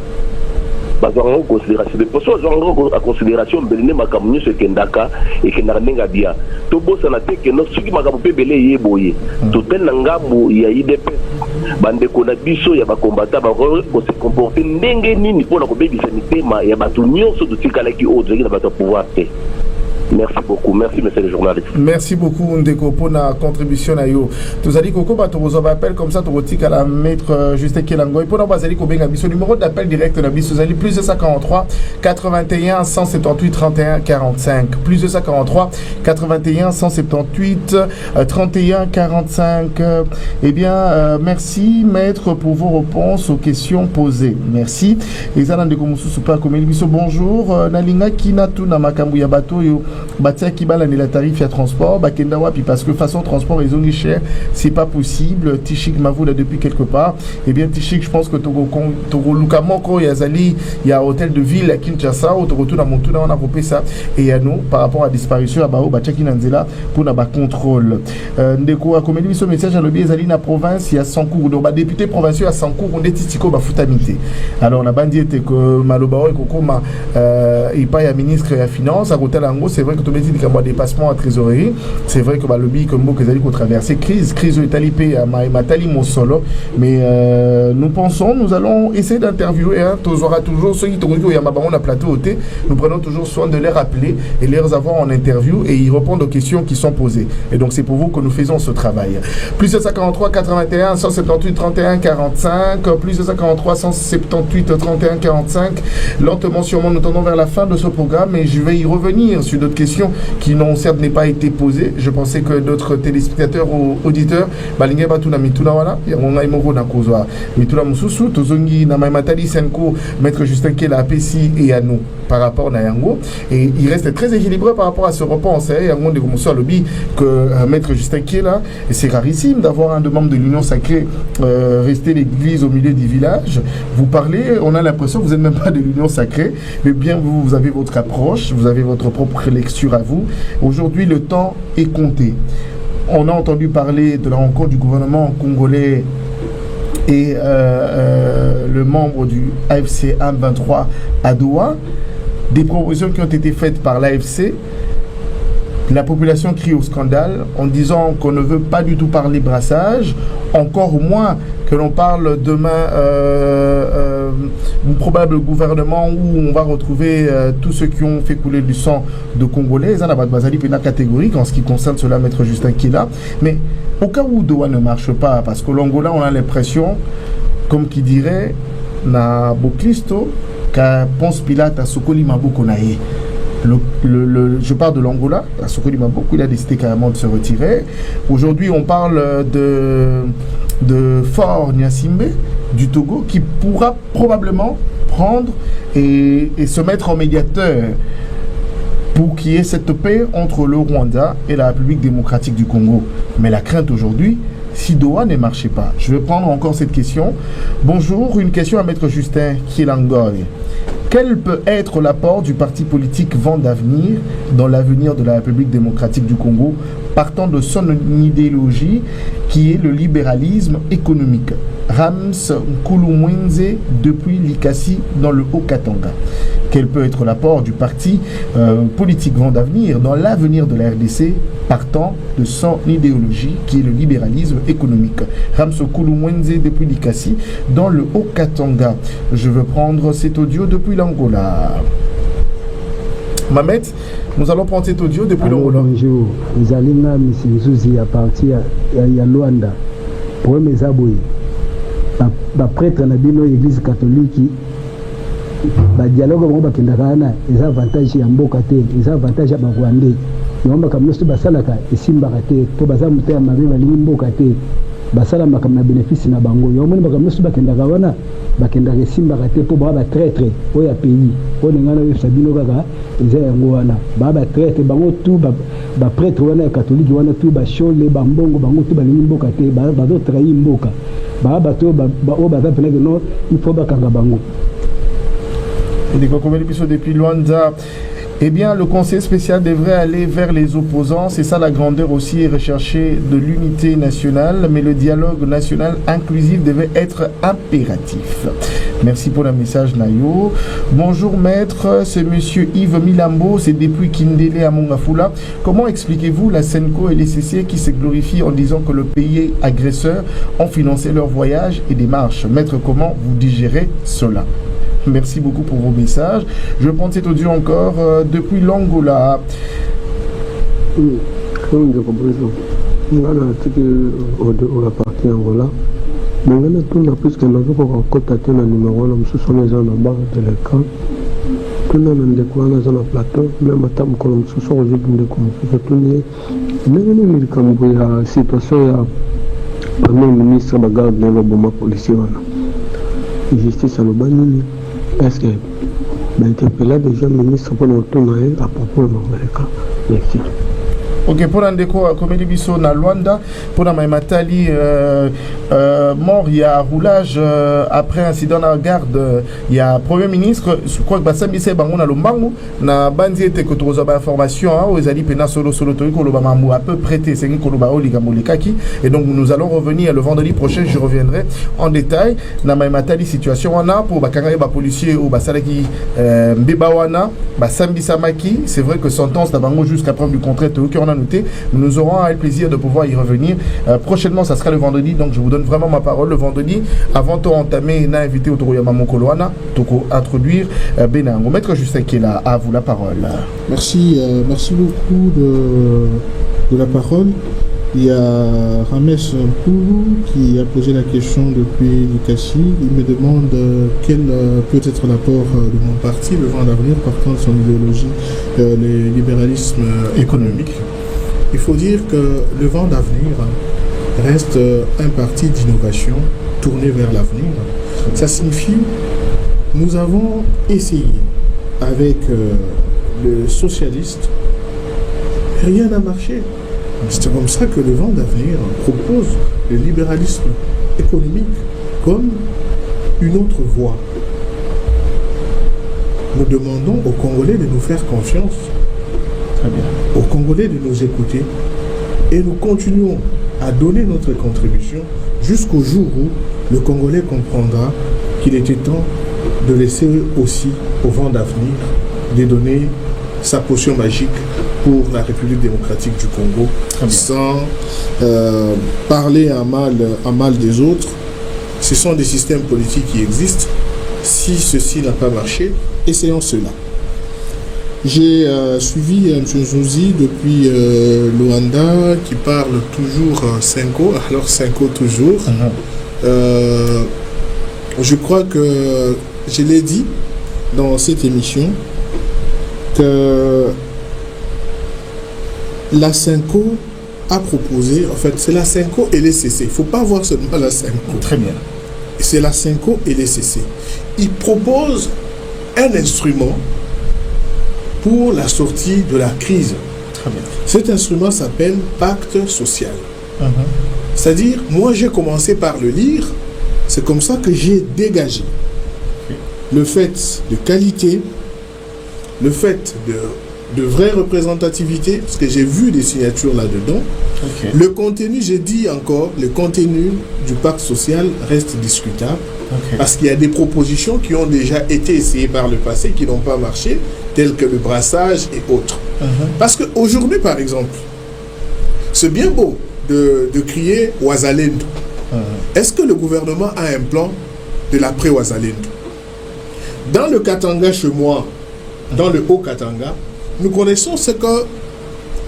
bazwanga considération de poso bazwanga considération belene makambo nyonso ekendaka ekendaka ndenge ya bien tobosana te keno soki makambo mpe ebele eyeboye totel na ngambo ya IDPS bandeko na biso ya bakombata bakose comporte ndenge nini mpona kobebisa mitema ya bato nyonso totikalaki oyo tozalaki na bato ya pouvoir te. Merci beaucoup, merci monsieur le journaliste. Merci beaucoup Ndeko pour la contribution à yo. Tous allez koko ba to vous appel comme ça to rotika la maître Justin Kelango et pour na bazali ko benga biso numéro d'appel direct na biso zali plus de 143 81 178 31 45 plus de 143 81 178 31 45. Eh bien merci maître pour vos réponses aux questions posées. Merci. Les ala Ndeko mususu pa comme biso bonjour nalinga kinatu na makambu ya bato yo batia qui bala la tarif ya transport bakenda wapi parce que façon transport ils ont cher c'est pas possible Tichik Mavoula depuis quelque part et bien Tichik je pense que Togo Lukamoko yazali il y a hôtel de ville à Kinshasa au Togo na Montuna on a coupé ça et à nous par rapport à disparition à Bao batia qui nanzela pour na ba contrôle ndeko a comme lui ce message à lobby yazali na province il y a 100 cours donc ba député provincial à 100 cours on est titiko ba futamité alors la bandi était que Malobao et Kokoma il pas ya ministre ya finance à hôtel Ango c'est vrai que tu me dis qu'il y a un dépassement à trésorerie. C'est vrai que le lobby comme beaucoup qu'on traverse crise italipé à Matali Mosolo. Mais nous pensons, nous allons essayer d'interviewer. Tu auras toujours ceux qui t'ont dit qu'il y a un plateau. Nous prenons toujours soin de les rappeler et les avoir en interview et ils répondent aux questions qui sont posées. Et donc c'est pour vous que nous faisons ce travail. Plus de 143 81 178 31 45. Plus de 143 178 31 45. Lentement, sûrement, nous tendons vers la fin de ce programme et je vais y revenir sur d'autres questions qui n'ont certes pas été posées. Je pensais que d'autres téléspectateurs ou auditeurs balingé batuna mituna wala on a imoro na kozwa mituna mususu tozongi na maimatali senko maître Justin Kela APC et à nous par rapport à yango et il reste très équilibré par rapport à ce repense yango de comme ça lobby que maître Justin Kela et c'est rarissime d'avoir un de membres de l'Union sacrée rester l'église au milieu du village. Vous parlez, on a l'impression que vous n'êtes même pas de l'Union sacrée mais bien vous avez votre approche, vous avez votre propre lecture à vous. Aujourd'hui, le temps est compté. On a entendu parler de la rencontre du gouvernement congolais et le membre du AFC M23 à Doha. Des propositions qui ont été faites par l'AFC. La population crie au scandale en disant qu'on ne veut pas du tout parler brassage, encore moins que l'on parle demain un probable gouvernement où on va retrouver tous ceux qui ont fait couler du sang de Congolais. Ça n'a pas de basali pénal catégorique en ce qui concerne cela, maître Justin Kela. Mais au cas où Doha ne marche pas, parce que l'Angola, on a l'impression, comme qui dirait, na Boklisto, qu'à Ponce Pilate à Sokoli Mabokonaye. Je parle de l'Angola, à Sokoli Maboko, il a décidé carrément de se retirer. Aujourd'hui, on parle de Fort Nyasimbe, du Togo, qui pourra probablement prendre et se mettre en médiateur pour qu'il y ait cette paix entre le Rwanda et la République démocratique du Congo. Mais la crainte aujourd'hui, si Doha ne marchait pas. Je vais prendre encore cette question. Bonjour, une question à maître Justin Kielangoy. Quel peut être l'apport du parti politique Vent d'Avenir dans l'avenir de la République démocratique du Congo, partant de son idéologie qui est le libéralisme économique? Rams Nkulumwenze depuis Likasi dans le Haut-Katanga. Quel peut être l'apport du parti politique Vent d'Avenir dans l'avenir de la RDC partant de son idéologie qui est le libéralisme économique? Rams Nkulumwenze depuis Likasi dans le Haut-Katanga. Je veux prendre cet audio depuis l'Angola. Mamet, nous allons prendre cet audio depuis l'Angola. Bonjour, nous allons à Missouzi à partir de Luanda. Pour mes aboués. Ba prêtre na bino église catholique ba dialogue ngo bakendaka na eza avantage ya mboka te eza avantage ya bagwande yomba kamnosto basalaka esimbaka te to baza mutaya mabe balingi mboka te basala makam na bénéfice na bango yomoni bakamnosto bakendaka wana bakendaka esimbaka te po ba traître oya pays on ngana yo sabino kaka eza yango wana ba traître bango tout ba prêtre wana catholique wana tout ba chole ba mbongo bango tout balingi mboka te ba zo trahir mboka il faut bakanga bango. Depuis Luanda Eh bien, le conseil spécial devrait aller vers les opposants. C'est ça la grandeur aussi recherchée de l'unité nationale. Mais le dialogue national inclusif devait être impératif. Merci pour le message, Nayo. Bonjour, maître. C'est monsieur Yves Milambo. C'est depuis Kindele à Mongafula. Comment expliquez-vous la Senco et les CC qui se glorifient en disant que le pays agresseur ont financé leur voyage et démarches? Maître, comment vous digérez cela? Merci beaucoup pour vos messages. Je prends cet audio encore depuis l'Angola. La partie Angola. Mais là, tout n'a plus qu'un autre pour contacter le numéro, nous sommes les gens en bas de l'écran. Tout le monde est dans le plateau, même à table, comme nous sommes aujourd'hui, nous sommes tous comme la situation, il y a le Premier ministre de la garde de l'Obama policier. Justice à l'Obani. Est-ce que interpeller déjà le ministre pour nous tourner à propos de l'Amérique? Merci. Ok, pour l'Andeko, comme il dit na Luanda, pour la Matali, mort, il y a roulage après incident dans la garde. Il y a Premier ministre, je crois que Bassam Bissé Bangon a l'Ombango, na Banzi était que tu as information, aux Ali Pena Solo Torico, l'Obamamou a peu prêté, c'est une Kolobao Ligamolekaki. Et donc nous allons revenir le vendredi prochain, je reviendrai en détail. Na Matali, situation on a pour Bakanga ba policier ou Basalaki Mbebawana, Bassam Bissamaki, c'est vrai que sentence d'Abango jusqu'à preuve du contraire, on a noté. Nous aurons le plaisir de pouvoir y revenir. Prochainement, ça sera le vendredi, donc je vous donne vraiment ma parole le vendredi. Avant de entamer, on a invité Otoroyama Mokoloana, pour introduire Benango. Maître Justin qui est là, à vous la parole. Merci, merci beaucoup de la parole. Il y a Rames Poulou qui a posé la question depuis Lukassi. Il me demande quel peut être l'apport de mon parti, le Vent d'avenir, partant de son idéologie, le libéralisme économique. Il faut dire que le Vent d'avenir reste un parti d'innovation tourné vers l'avenir. Ça signifie nous avons essayé avec le socialiste, rien n'a marché. C'est comme ça que le Vent d'avenir propose le libéralisme économique comme une autre voie. Nous demandons aux Congolais de nous faire confiance, aux Congolais de nous écouter, et nous continuons à donner notre contribution jusqu'au jour où le Congolais comprendra qu'il était temps de laisser aussi au Vent d'avenir de donner sa potion magique pour la République démocratique du Congo, sans parler à mal des autres. Ce sont des systèmes politiques qui existent. Si ceci n'a pas marché, essayons cela. J'ai suivi M. Zouzi depuis Luanda, qui parle toujours Senko, alors Senko toujours. Je crois que je l'ai dit dans cette émission que la Senko a proposé, en fait, c'est la Senko et les CC. Il ne faut pas voir seulement la Senko. Très bien. C'est la Senko et les CC. Ils proposent un instrument pour la sortie de la crise. Très bien. Cet instrument s'appelle Pacte social. C'est-à-dire, moi j'ai commencé par le lire, c'est comme ça que j'ai dégagé le fait de qualité, le fait de vraie représentativité, parce que j'ai vu des signatures là-dedans. Le contenu, j'ai dit encore, le contenu du pacte social reste discutable, parce qu'il y a des propositions qui ont déjà été essayées par le passé, qui n'ont pas marché, telles que le brassage et autres. Parce qu'aujourd'hui, par exemple, c'est bien beau de crier Ouazalendo. Est-ce que le gouvernement a un plan de l'après-Ouazalendo? Dans le Katanga, chez moi, dans le Haut-Katanga, nous connaissons ce que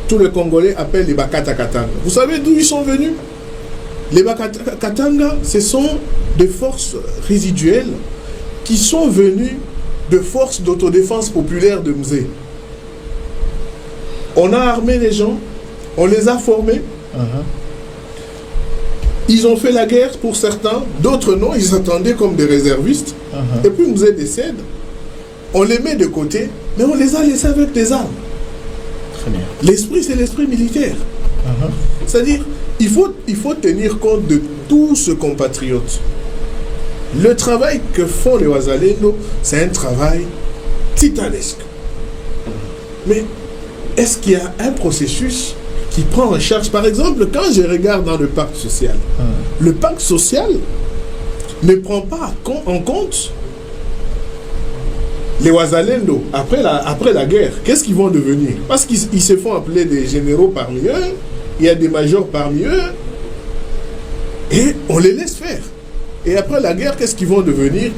tous les Congolais appellent les Bakata Katanga. Vous savez d'où ils sont venus? Les Bakata Katanga, ce sont des forces résiduelles qui sont venues de forces d'autodéfense populaire de Mzé. On a armé les gens, on les a formés. Ils ont fait la guerre pour certains, d'autres non, ils s'attendaient comme des réservistes. Et puis Mzé décède. On les met de côté, mais on les a laissés avec des armes. L'esprit, c'est l'esprit militaire. C'est-à-dire, il faut tenir compte de tous ce compatriotes. Le travail que font les Ouazalendo, c'est un travail titanesque. Mais est-ce qu'il y a un processus qui prend en charge? Par exemple, quand je regarde dans le pacte social, le pacte social ne prend pas en compte les Wazalendo après la guerre. Qu'est-ce qu'ils vont devenir? Parce qu'ils se font appeler des généraux parmi eux, il y a des majors parmi eux, et on les laisse faire. Et après la guerre, qu'est-ce qu'ils vont devenir?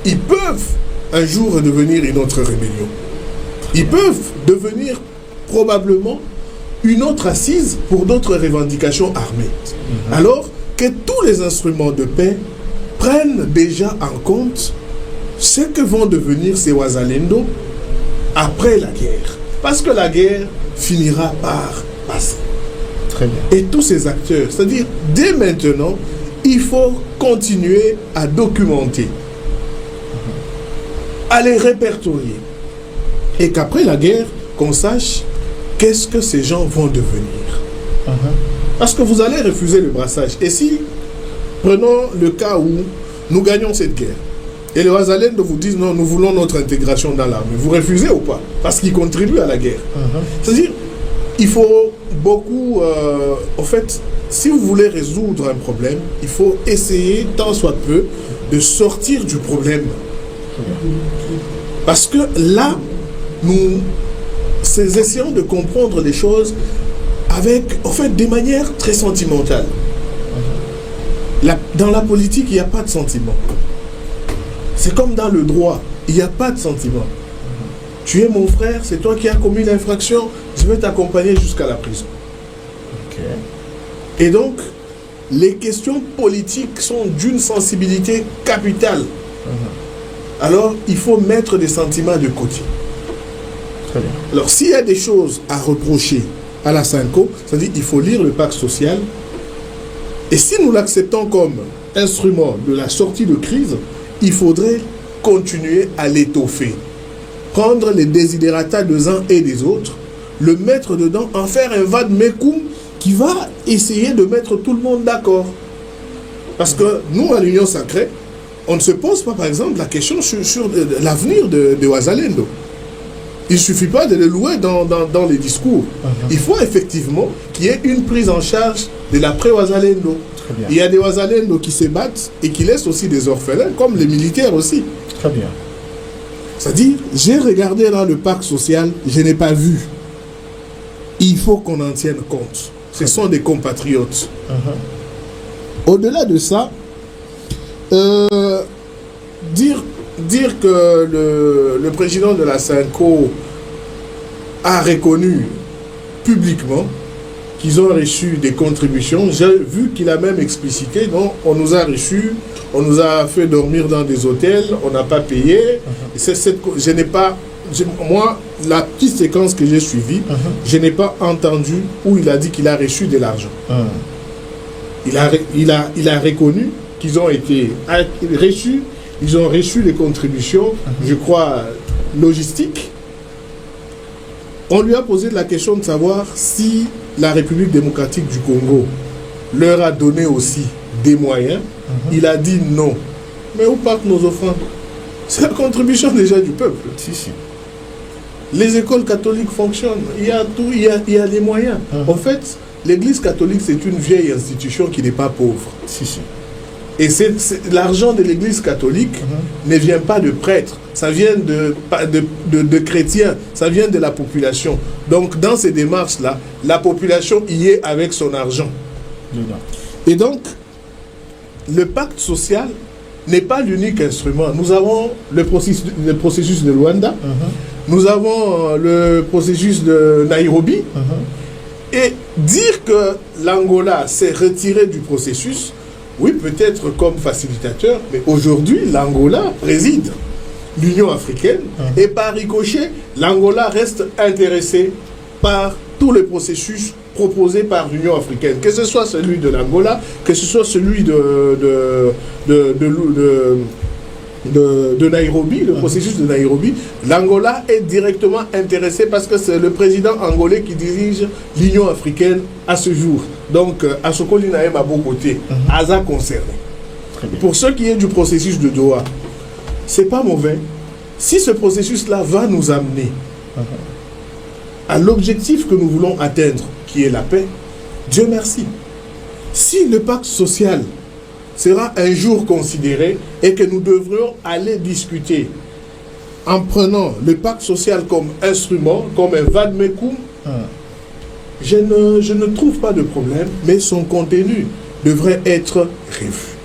Ils peuvent un jour devenir une autre rébellion. Ils peuvent devenir probablement une autre assise pour d'autres revendications armées. Alors que tous les instruments de paix prennent déjà en compte ce que vont devenir ces Wazalendo après la guerre. Parce que la guerre finira par passer. Très bien. Et tous ces acteurs, c'est-à-dire dès maintenant, il faut continuer à documenter, à les répertorier. Et qu'après la guerre, qu'on sache qu'est-ce que ces gens vont devenir. Parce que vous allez refuser le brassage. Et si, prenons le cas où nous gagnons cette guerre, et les Wazalendo vous disent non, nous voulons notre intégration dans l'armée, vous refusez ou pas? Parce qu'ils contribuent à la guerre. C'est-à-dire, il faut beaucoup... en fait, si vous voulez résoudre un problème, il faut essayer, tant soit peu, de sortir du problème. Parce que là, nous essayons de comprendre les choses avec, en fait, des manières très sentimentales. Dans la politique, il n'y a pas de sentiment. C'est comme dans le droit, il n'y a pas de sentiment. Tu es mon frère, c'est toi qui as commis l'infraction, je vais t'accompagner jusqu'à la prison. Et donc, les questions politiques sont d'une sensibilité capitale. Alors, il faut mettre des sentiments de côté. Très bien. Alors, s'il y a des choses à reprocher à la SENCO, c'est-à-dire qu'il faut lire le pacte social, et si nous l'acceptons comme instrument de la sortie de crise, il faudrait continuer à l'étoffer. Prendre les désidératas des uns et des autres, le mettre dedans, en faire un vade-mecum qui va essayer de mettre tout le monde d'accord. Parce que nous, à l'Union Sacrée, on ne se pose pas, par exemple, la question sur l'avenir de Wazalendo. Il ne suffit pas de le louer dans les discours. Il faut effectivement qu'il y ait une prise en charge de l'après-Wazalendo. Il y a des Wazalendo qui se battent et qui laissent aussi des orphelins, comme les militaires aussi. Très bien. C'est-à-dire, j'ai regardé dans le pacte social, je n'ai pas vu. Il faut qu'on en tienne compte. Ce sont des compatriotes. Au-delà de ça, dire que le président de la SENCO a reconnu publiquement qu'ils ont reçu des contributions. J'ai vu qu'il a même explicité, non, on nous a reçus, on nous a fait dormir dans des hôtels, on n'a pas payé. Je n'ai pas... moi, la petite séquence que j'ai suivie, je n'ai pas entendu où il a dit qu'il a reçu de l'argent. Il a reconnu qu'ils ont été reçus, ils ont reçu les contributions, je crois, logistiques. On lui a posé la question de savoir si la République démocratique du Congo leur a donné aussi des moyens. Il a dit non. Mais où partent nos offrandes? C'est la contribution déjà du peuple. Les écoles catholiques fonctionnent. Il y a tout, il y a des moyens. En fait, l'Église catholique, c'est une vieille institution qui n'est pas pauvre. Et l'argent de l'Église catholique ne vient pas de prêtres, ça vient de chrétiens, ça vient de la population. Donc, dans ces démarches-là, la population y est avec son argent. Et donc, le pacte social n'est pas l'unique instrument. Nous avons le processus de Luanda, nous avons le processus de Nairobi, et dire que l'Angola s'est retiré du processus, oui, peut-être comme facilitateur, mais aujourd'hui, l'Angola préside l'Union africaine, et par ricochet, l'Angola reste intéressé par tous les processus proposés par l'Union africaine, que ce soit celui de l'Angola, que ce soit celui de Nairobi, le processus de Nairobi. L'Angola est directement intéressé parce que c'est le président angolais qui dirige l'Union africaine à ce jour. Donc, Asokoli Naem à beau côté, Aza concerné. Pour ce qui est du processus de Doha, c'est pas mauvais. Si ce processus-là va nous amener à l'objectif que nous voulons atteindre, qui est la paix, Dieu merci. Si le pacte social sera un jour considéré et que nous devrions aller discuter en prenant le pacte social comme instrument, comme un vade-mecum, je ne trouve pas de problème, mais son contenu devrait être revu.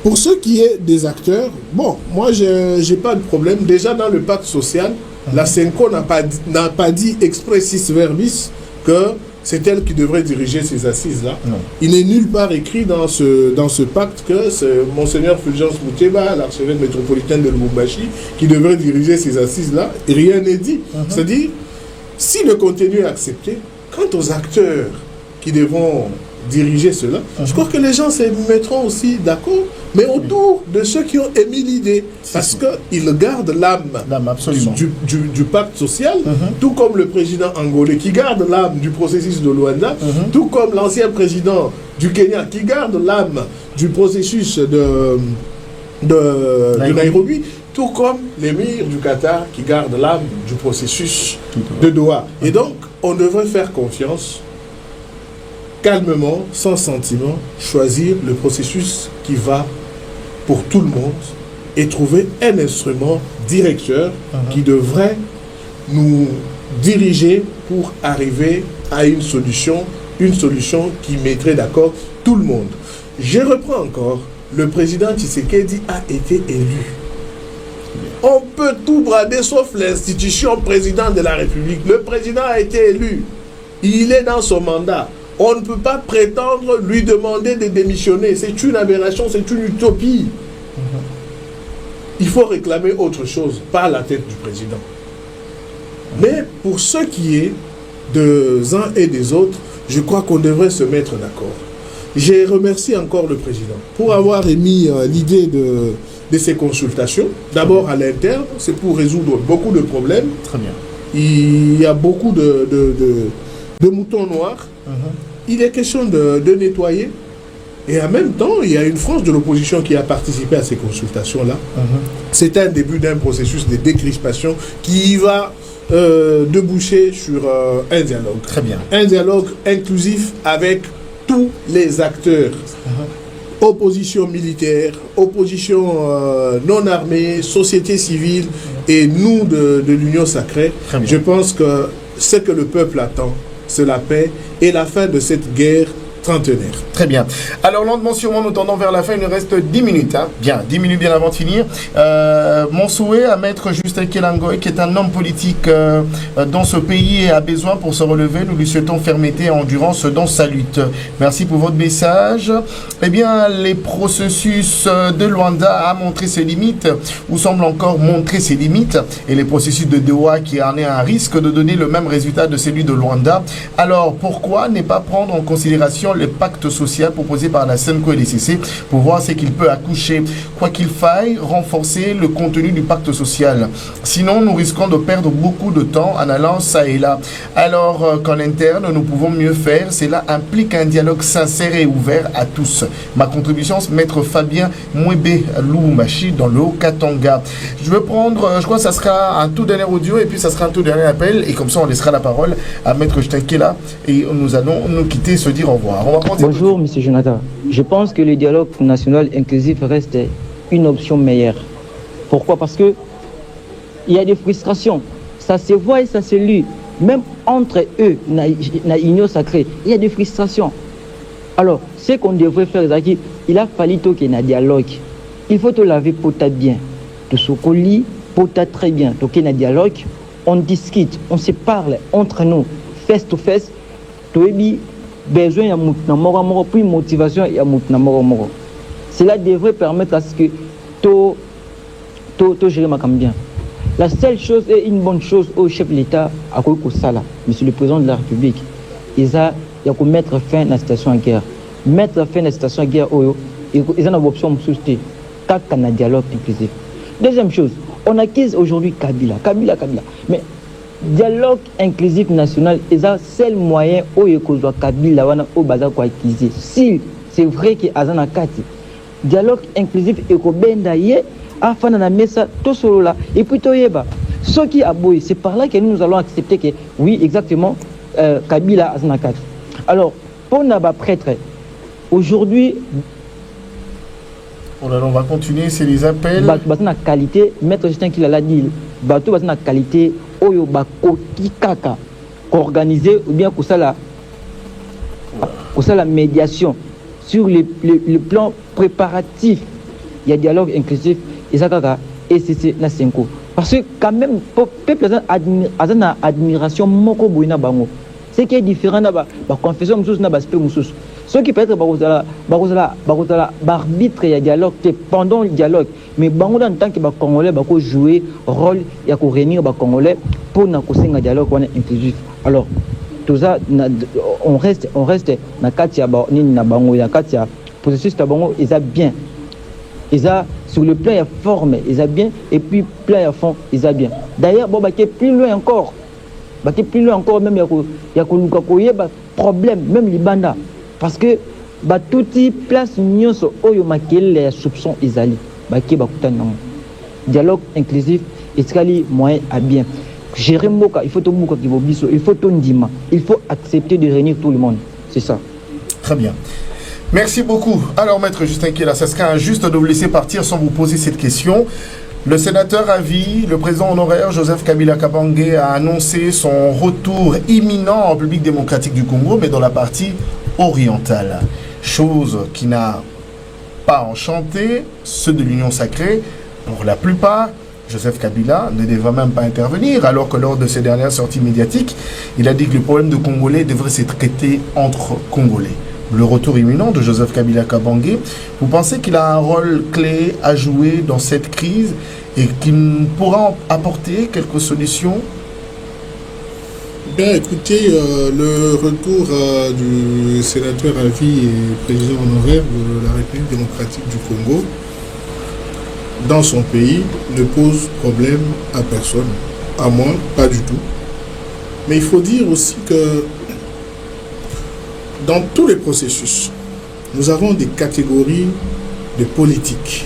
Pour ce qui est des acteurs, bon, moi j'ai pas de problème. Déjà dans le pacte social, la Senco n'a pas dit expressis verbis que c'est elle qui devrait diriger ces assises-là. Il n'est nulle part écrit dans ce pacte que c'est Monseigneur Fulgence Mouteba, l'archevêque métropolitain de Lubumbashi, qui devrait diriger ces assises-là. Et rien n'est dit. C'est-à-dire, si le contenu est accepté, quant aux acteurs qui devront diriger cela, je crois que les gens se mettront aussi d'accord, mais autour de ceux qui ont émis l'idée, parce qu'ils gardent l'âme du pacte social, tout comme le président angolais qui garde l'âme du processus de Luanda, tout comme l'ancien président du Kenya qui garde l'âme du processus de Nairobi, tout comme l'émir du Qatar qui garde l'âme du processus de Doha. Et donc, on devrait faire confiance, calmement, sans sentiment, choisir le processus qui va pour tout le monde et trouver un instrument directeur qui devrait nous diriger pour arriver à une solution qui mettrait d'accord tout le monde. Je reprends encore, le président Tshisekedi a été élu. On peut tout brader sauf l'institution président de la République. Le président a été élu. Il est dans son mandat. On ne peut pas prétendre lui demander de démissionner. C'est une aberration, c'est une utopie. Il faut réclamer autre chose, pas à la tête du président. Mais pour ce qui est des uns et des autres, je crois qu'on devrait se mettre d'accord. Je remercie encore le président pour avoir émis l'idée de ces consultations. D'abord à l'interne, c'est pour résoudre beaucoup de problèmes. Très bien. Il y a beaucoup de moutons noirs. Il est question de nettoyer. Et en même temps, il y a une frange de l'opposition qui a participé à ces consultations-là. C'est un début d'un processus de décrispation qui va déboucher sur un dialogue. Très bien. Un dialogue inclusif avec tous les acteurs. Opposition militaire, opposition non armée, société civile et nous de l'Union sacrée. Je pense que ce que le peuple attend, c'est la paix et la fin de cette guerre trentenaire. Très bien. Alors, lentement sûrement, nous tendons vers la fin. Il nous reste 10 minutes. Hein. Bien, 10 minutes bien avant de finir. Mon souhait à Maître Justin Kelangoy, qui est un homme politique dont ce pays a besoin pour se relever. Nous lui souhaitons fermeté et endurance dans sa lutte. Merci pour votre message. Eh bien, les processus de Luanda a montré ses limites, ou semble encore montrer ses limites, et les processus de Doha qui en est un risque de donner le même résultat de celui de Luanda. Alors, pourquoi ne pas prendre en considération le pacte social proposé par la Senco et les CC pour voir ce qu'il peut accoucher, quoi qu'il faille renforcer le contenu du pacte social. Sinon, nous risquons de perdre beaucoup de temps en allant ça et là. Alors qu'en interne, nous pouvons mieux faire. Cela implique un dialogue sincère et ouvert à tous. Ma contribution, c'est Maître Fabien Mwebe Lubumbashi dans le Haut-Katanga. Je vais prendre, je crois que ça sera un tout dernier audio et puis ça sera un tout dernier appel et comme ça on laissera la parole à Maître Justin et nous allons nous quitter, se dire au revoir. Bonjour, M. Jonathan. Je pense que le dialogue national inclusif reste une option meilleure. Pourquoi? Parce que il y a des frustrations. Ça se voit et ça se lit. Même entre eux, dans l'union sacrée, il y a des frustrations. Alors, ce qu'on devrait faire, c'est qu'il a fallu qu'il y ait un dialogue. Il faut te laver pour ta bien. De ce qu'on lit, pour ta très bien. Donc, il y a un dialogue. On discute, on se parle entre nous, face to face. Besoin il y a puis motivation il y a cela devrait permettre à ce que tout gérer ma bien. La seule chose et une bonne chose au chef de l'État à Sala, monsieur le président de la République, il y a que mettre fin à la situation de guerre. Mettre fin à la situation de guerre, ils ont une option de quand on a un dialogue inclusif. Deuxième chose, on acquise aujourd'hui Kabila. Mais dialogue inclusif national est le seul moyen où il y a Kabila au bazar quoi acquise. Si c'est vrai que azana kati dialogue inclusif et ko bendaye afana na mesa to solo là et puis toyeba Ce qui a beau, c'est par là que nous allons accepter que, oui, exactement, Kabila a 4. Alors, pour Naba prêtre, aujourd'hui, on va continuer, c'est les appels. La qualité, maître Justin qui l'a dit, bateau la qualité, oyo bako kikaka, organiser ou bien que ça la médiation sur le plan préparatif, il y a dialogue inclusif et ça et c'est na 5 ans. Parce que quand même, peuple a une admiration moko boina bango. Ce qui est différent na ba confession mususu na ba aspect mususu. Ce qui peut être arbitre il y a dialogue pendant le dialogue, mais bango en tant que ba congolais ba ko jouer rôle ya ko réunir ba congolais pour na ko senga dialogue on est inclusif. Alors tout ça on reste na kati ya ba nini na bango ya kati ya processus ta bango ils a bien. Ils a sur le plan ya forme, ils a bien et puis plan ya fond, ils a bien. D'ailleurs bon ba plus loin encore. Plus loin encore même il y a problème même libanda parce que tout place nyonso oyo makele ya soupçon izali dialogue inclusif iskali moyen à bien gérer moka il faut tout moka qui bobiso il faut tout ndima il faut accepter de réunir tout le monde, c'est ça. Très bien. Merci beaucoup. Alors maître Justin Kiela, ça serait injuste de vous laisser partir sans vous poser cette question. Le sénateur à vie, le président honoraire Joseph Kabila Kabange a annoncé son retour imminent en République démocratique du Congo, mais dans la partie orientale. Chose qui n'a pas enchanté ceux de l'Union sacrée. Pour la plupart, Joseph Kabila ne devait même pas intervenir, alors que lors de ses dernières sorties médiatiques, il a dit que le problème de Congolais devrait se traiter entre Congolais. Le retour imminent de Joseph Kabila Kabange, vous pensez qu'il a un rôle clé à jouer dans cette crise et qu'il pourra apporter quelques solutions? Bien, écoutez, le retour du sénateur à vie et président honoraire de la République démocratique du Congo dans son pays ne pose problème à personne, à moi, pas du tout. Mais il faut dire aussi que dans tous les processus, nous avons des catégories de politique.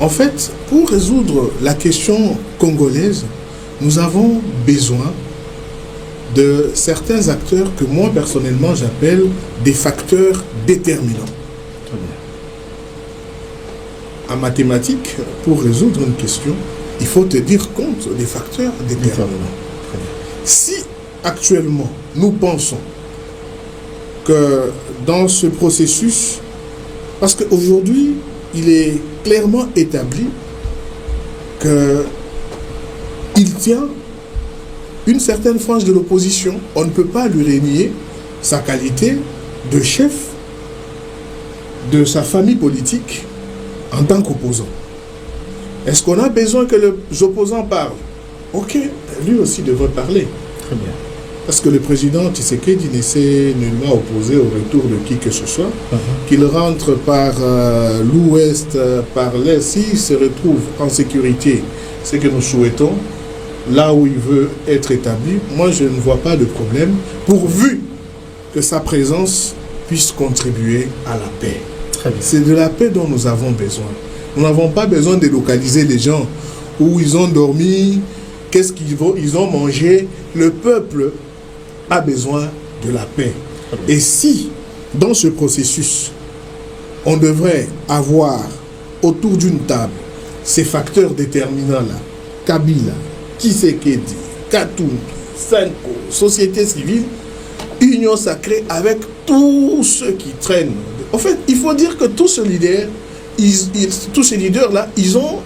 En fait, pour résoudre la question congolaise, nous avons besoin de certains acteurs que moi personnellement j'appelle des facteurs déterminants. En mathématiques, pour résoudre une question, il faut tenir compte des facteurs déterminants. Si actuellement nous pensons que dans ce processus, parce qu'aujourd'hui, il est clairement établi qu'il tient une certaine frange de l'opposition. On ne peut pas lui renier sa qualité de chef de sa famille politique en tant qu'opposant. Est-ce qu'on a besoin que les opposants parlent? Ok, lui aussi devrait parler. Très bien. Parce que le président Tshisekedi ne s'est nullement opposé au retour de qui que ce soit, qu'il rentre par l'ouest, par l'est, s'il se retrouve en sécurité, c'est que nous souhaitons, là où il veut être établi, moi je ne vois pas de problème, pourvu que sa présence puisse contribuer à la paix. C'est de la paix dont nous avons besoin. Nous n'avons pas besoin de localiser les gens où ils ont dormi, qu'est-ce qu'ils ont mangé. Le peuple a besoin de la paix. Et si, dans ce processus, on devrait avoir autour d'une table ces facteurs déterminants-là, Kabila, Tshisekedi, Katumbi, Senko, société civile, union sacrée avec tous ceux qui traînent. En fait, il faut dire que tous ces leaders-là, ils ont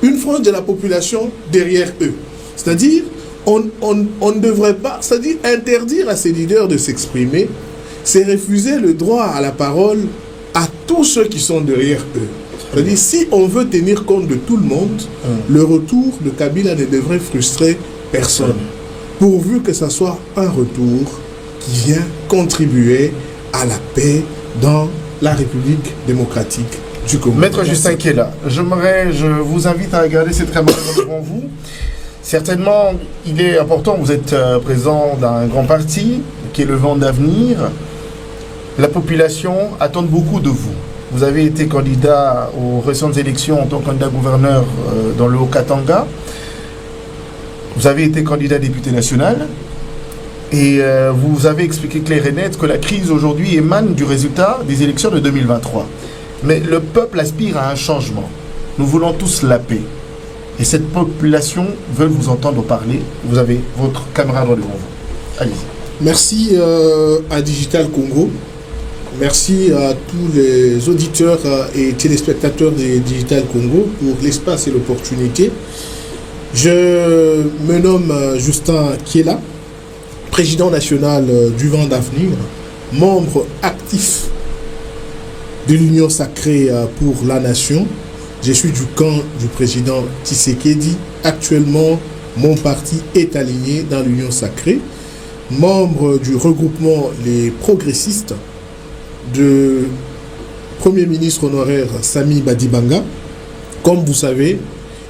une frange de la population derrière eux. C'est-à-dire, on ne devrait pas, c'est-à-dire interdire à ces leaders de s'exprimer, c'est refuser le droit à la parole à tous ceux qui sont derrière eux. C'est-à-dire, si on veut tenir compte de tout le monde, le retour de Kabila ne devrait frustrer personne, pourvu que ce soit un retour qui vient contribuer à la paix dans la République démocratique du Congo. Maître Justin Kiela, je vous invite à regarder cette caméra devant vous. Certainement, il est important, vous êtes président d'un grand parti qui est le Vent d'avenir. La population attend beaucoup de vous. Vous avez été candidat aux récentes élections en tant que candidat gouverneur dans le Haut-Katanga. Vous avez été candidat député national et vous avez expliqué clair et net que la crise aujourd'hui émane du résultat des élections de 2023. Mais le peuple aspire à un changement. Nous voulons tous la paix. Et cette population veut vous entendre parler. Vous avez votre caméra devant vous. Allez-y. Merci à Digital Congo. Merci à tous les auditeurs et téléspectateurs de Digital Congo pour l'espace et l'opportunité. Je me nomme Justin Kiela, président national du Vent d'Avenir, membre actif de l'Union sacrée pour la nation. Je suis du camp du président Tshisekedi. Actuellement, mon parti est aligné dans l'Union sacrée. Membre du regroupement Les Progressistes de Premier ministre honoraire Sami Badibanga. Comme vous savez,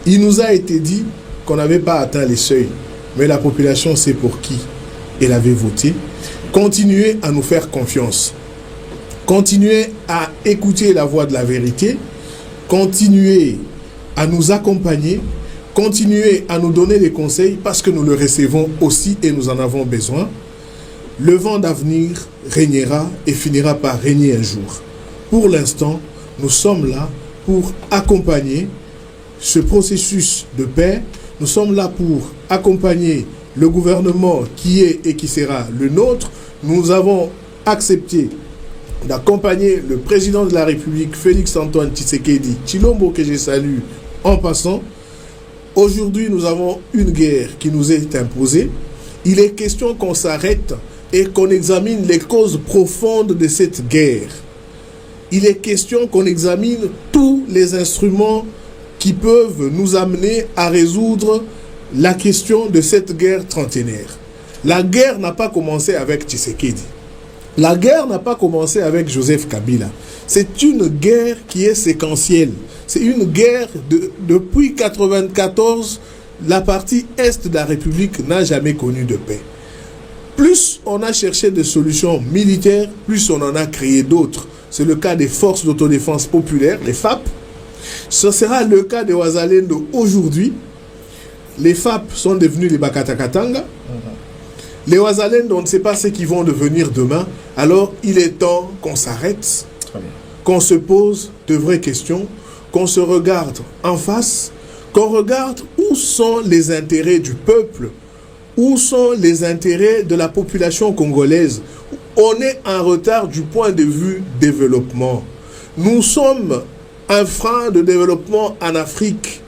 il nous a été dit qu'on n'avait pas atteint les seuils, mais la population sait pour qui elle avait voté. Continuez à nous faire confiance. Continuez à écouter la voix de la vérité. Continuez à nous accompagner. Continuez à nous donner des conseils parce que nous le recevons aussi et nous en avons besoin. Le vent d'avenir régnera et finira par régner un jour. Pour l'instant, nous sommes là pour accompagner ce processus de paix. Nous sommes là pour accompagner le gouvernement qui est et qui sera le nôtre. Nous avons accepté d'accompagner le président de la République, Félix-Antoine Tshisekedi Tshilombo, que je salue en passant. Aujourd'hui, nous avons une guerre qui nous est imposée. Il est question qu'on s'arrête et qu'on examine les causes profondes de cette guerre. Il est question qu'on examine tous les instruments qui peuvent nous amener à résoudre la question de cette guerre trentenaire. La guerre n'a pas commencé avec Tshisekedi. La guerre n'a pas commencé avec Joseph Kabila. C'est une guerre qui est séquentielle. C'est une guerre depuis 1994, la partie est de la République n'a jamais connu de paix. Plus on a cherché des solutions militaires, plus on en a créé d'autres. C'est le cas des forces d'autodéfense populaire, les FAP. Ce sera le cas des Wazalendo aujourd'hui. Les FAP sont devenus les Bakatakatanga. Les Wazalendo, on ne sait pas ce qu'ils vont devenir demain. Alors, il est temps qu'on s'arrête, qu'on se pose de vraies questions, qu'on se regarde en face, qu'on regarde où sont les intérêts du peuple, où sont les intérêts de la population congolaise. On est en retard du point de vue développement. Nous sommes un frein de développement en Afrique.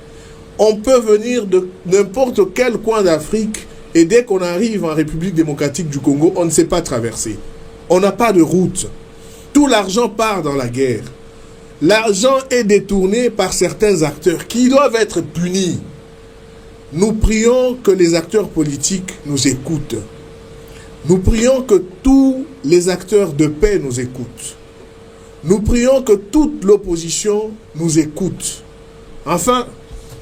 On peut venir de n'importe quel coin d'Afrique et dès qu'on arrive en République démocratique du Congo, on ne sait pas traverser. On n'a pas de route. Tout l'argent part dans la guerre. L'argent est détourné par certains acteurs qui doivent être punis. Nous prions que les acteurs politiques nous écoutent. Nous prions que tous les acteurs de paix nous écoutent. Nous prions que toute l'opposition nous écoute. Enfin,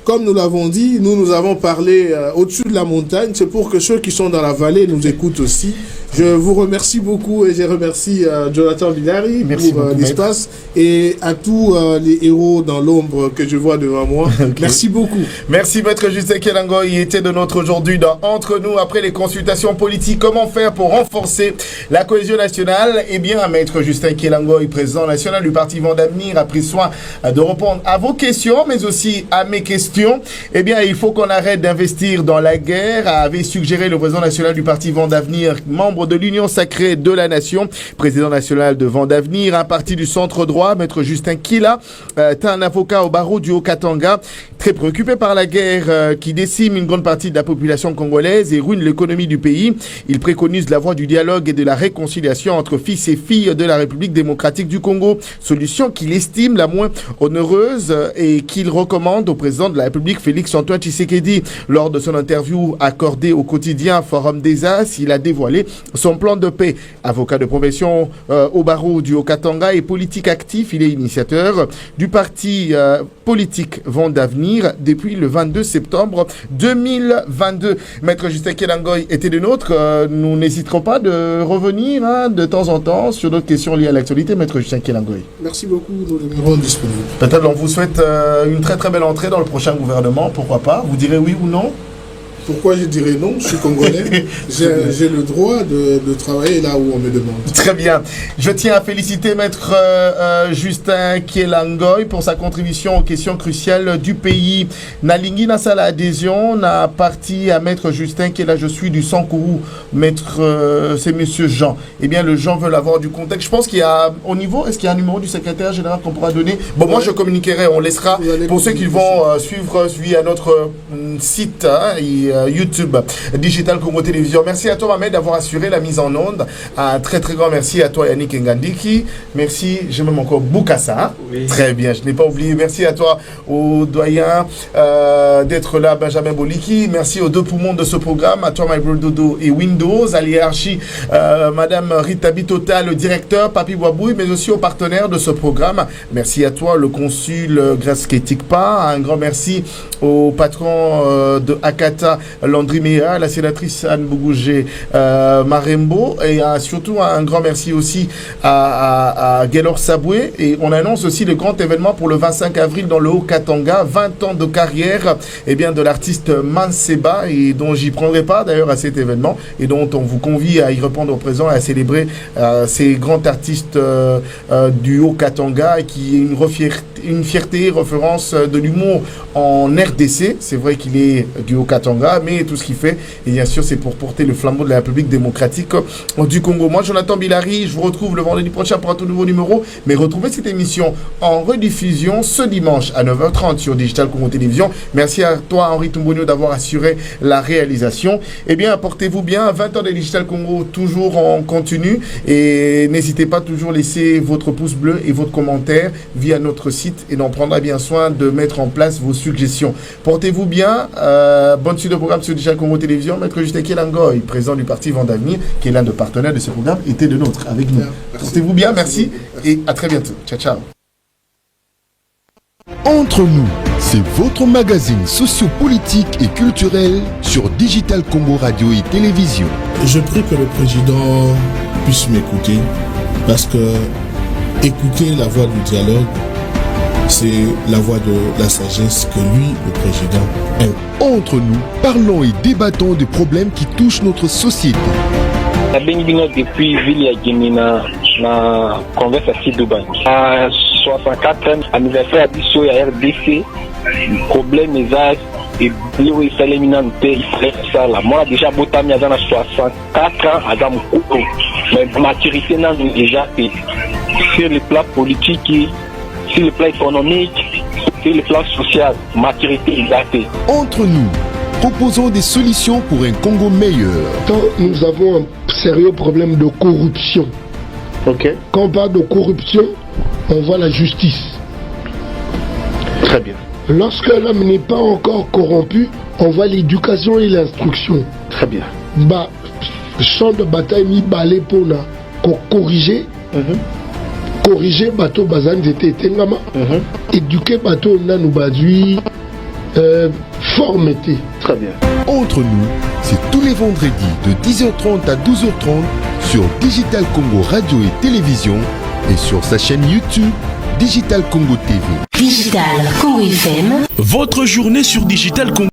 comme nous l'avons dit, nous avons parlé au-dessus de la montagne. C'est pour que ceux qui sont dans la vallée nous écoutent aussi. Je vous remercie beaucoup et je remercie Jonathan Villari pour l'espace et à tous les héros dans l'ombre que je vois devant moi. Okay. Merci beaucoup. Merci Maître Justin Kelangoy. Il était de notre aujourd'hui dans Entre nous après les consultations politiques. Comment faire pour renforcer la cohésion nationale? Eh bien, Maître Justin Kelangoy, président national du Parti Vent d'Avenir, a pris soin de répondre à vos questions, mais aussi à mes questions. Eh bien, il faut qu'on arrête d'investir dans la guerre, avait suggéré le président national du Parti Vent d'Avenir, membre de l'Union sacrée de la nation, président national de Vent d'Avenir, un parti du centre droit. Maître Justin Kiela est un avocat au barreau du Haut-Katanga, très préoccupé par la guerre qui décime une grande partie de la population congolaise et ruine l'économie du pays. Il préconise la voie du dialogue et de la réconciliation entre fils et filles de la République démocratique du Congo, solution qu'il estime la moins onéreuse et qu'il recommande au président de la République, Félix-Antoine Tshisekedi. Lors de son interview accordée au quotidien Forum des As, il a dévoilé son plan de paix. Avocat de profession au barreau du Haut-Katanga et politique actif, il est initiateur du parti politique Vent d'Avenir depuis le 22 septembre 2022. Maître Justin Kelangoy était de nôtres. Nous n'hésiterons pas de revenir de temps en temps sur d'autres questions liées à l'actualité. Maître Justin Kelangoy. Merci beaucoup, nous demeurons disponibles. Peut-être on vous souhaite une très très belle entrée dans le prochain gouvernement, pourquoi pas. Vous direz oui ou non? Pourquoi je dirais non? Je suis congolais. J'ai le droit de travailler là où on me demande. Très bien. Je tiens à féliciter Maître Justin Kielangoy pour sa contribution aux questions cruciales du pays. Nalingi Nasala adhésion n'a parti à Maître Justin qui est là. Je suis du Sankourou. Maître, c'est Monsieur Jean. Eh bien, le Jean veut avoir du contexte. Je pense qu'il y a au niveau. Est-ce qu'il y a un numéro du secrétaire général qu'on pourra donner? Bon, moi je communiquerai. On laissera pour ceux qui vont suivre via notre site et YouTube Digital Congo Télévision. Merci à toi Mohamed d'avoir assuré la mise en onde. Un très très grand merci à toi Yannick Ngandiki. Merci, j'ai même encore Boukassa. Oui. Très bien, je n'ai pas oublié. Merci à toi au doyen d'être là, Benjamin Boliki. Merci aux deux poumons de ce programme, à toi My Bro Dodo et Windows, à l'hierarchie Madame Rita Bitota, le directeur Papi Wabouy, mais aussi aux partenaires de ce programme. Merci à toi le consul Grasketikpa. Un grand merci au patron de Akata Landry Mea, la sénatrice Anne Bougougé Marembo, et surtout un grand merci aussi à Gaylor Saboué. Et on annonce aussi le grand événement pour le 25 avril dans le Haut-Katanga, 20 ans de carrière de l'artiste Manseba, et dont j'y prendrai part d'ailleurs à cet événement, et dont on vous convie à y répondre au présent et à célébrer ces grands artistes du Haut-Katanga, qui est une fierté, référence de l'humour en RDC. C'est vrai qu'il est du Haut-Katanga, mais tout ce qu'il fait, et bien sûr, c'est pour porter le flambeau de la République démocratique du Congo. Moi, Jonathan Bilary, je vous retrouve le vendredi prochain pour un tout nouveau numéro, mais retrouvez cette émission en rediffusion ce dimanche à 9h30 sur Digital Congo Télévision. Merci à toi, Henri Tumbonio, d'avoir assuré la réalisation. Eh bien, portez-vous bien. 20 ans de Digital Congo, toujours en continu, et n'hésitez pas toujours à laisser votre pouce bleu et votre commentaire via notre site, et on prendra bien soin de mettre en place vos suggestions. Portez-vous bien. Bonne suite de programme sur Digital Congo Télévision. Maître Justin Kielangoy, président du parti Vent d'Avenir, qui est l'un des partenaires de ce programme, était de nôtre avec nous. Portez-vous bien, merci et à très bientôt. Ciao, ciao. Entre nous, c'est votre magazine sociopolitique et culturel sur Digital Congo Radio et Télévision. Je prie que le président puisse m'écouter, parce que écouter la voix du dialogue, c'est la voix de la sagesse que lui, le président, aime. Entre nous, parlons et débattons des problèmes qui touchent notre société. Depuis Ville Guinina, na converse à Sidouban. À 64e anniversaire d'Issou et RDC, problème des âges et Léo et Saléminante, il ferait ça là. Moi, déjà, Botami a 64 ans, Adam Kouko. Mais maturité n'a déjà fait. Sur le plan politique, sur le plan économique, sur le plan social, maturité il a fait. Entre nous, proposons des solutions pour un Congo meilleur. Quand nous avons un sérieux problème de corruption, quand on parle de corruption, on voit la justice. Très bien. Lorsque l'homme n'est pas encore corrompu, on voit l'éducation et l'instruction. Très bien. Champ de bataille mi balé pour corriger. Corriger bateau bazan j'étais tengama. Éduquer bateau nanou badui. Formeté. Très bien. Entre nous, c'est tous les vendredis de 10h30 à 12h30 sur Digital Congo Radio et Télévision, et sur sa chaîne YouTube Digital Congo TV. Digital Congo FM. Votre journée sur Digital Congo.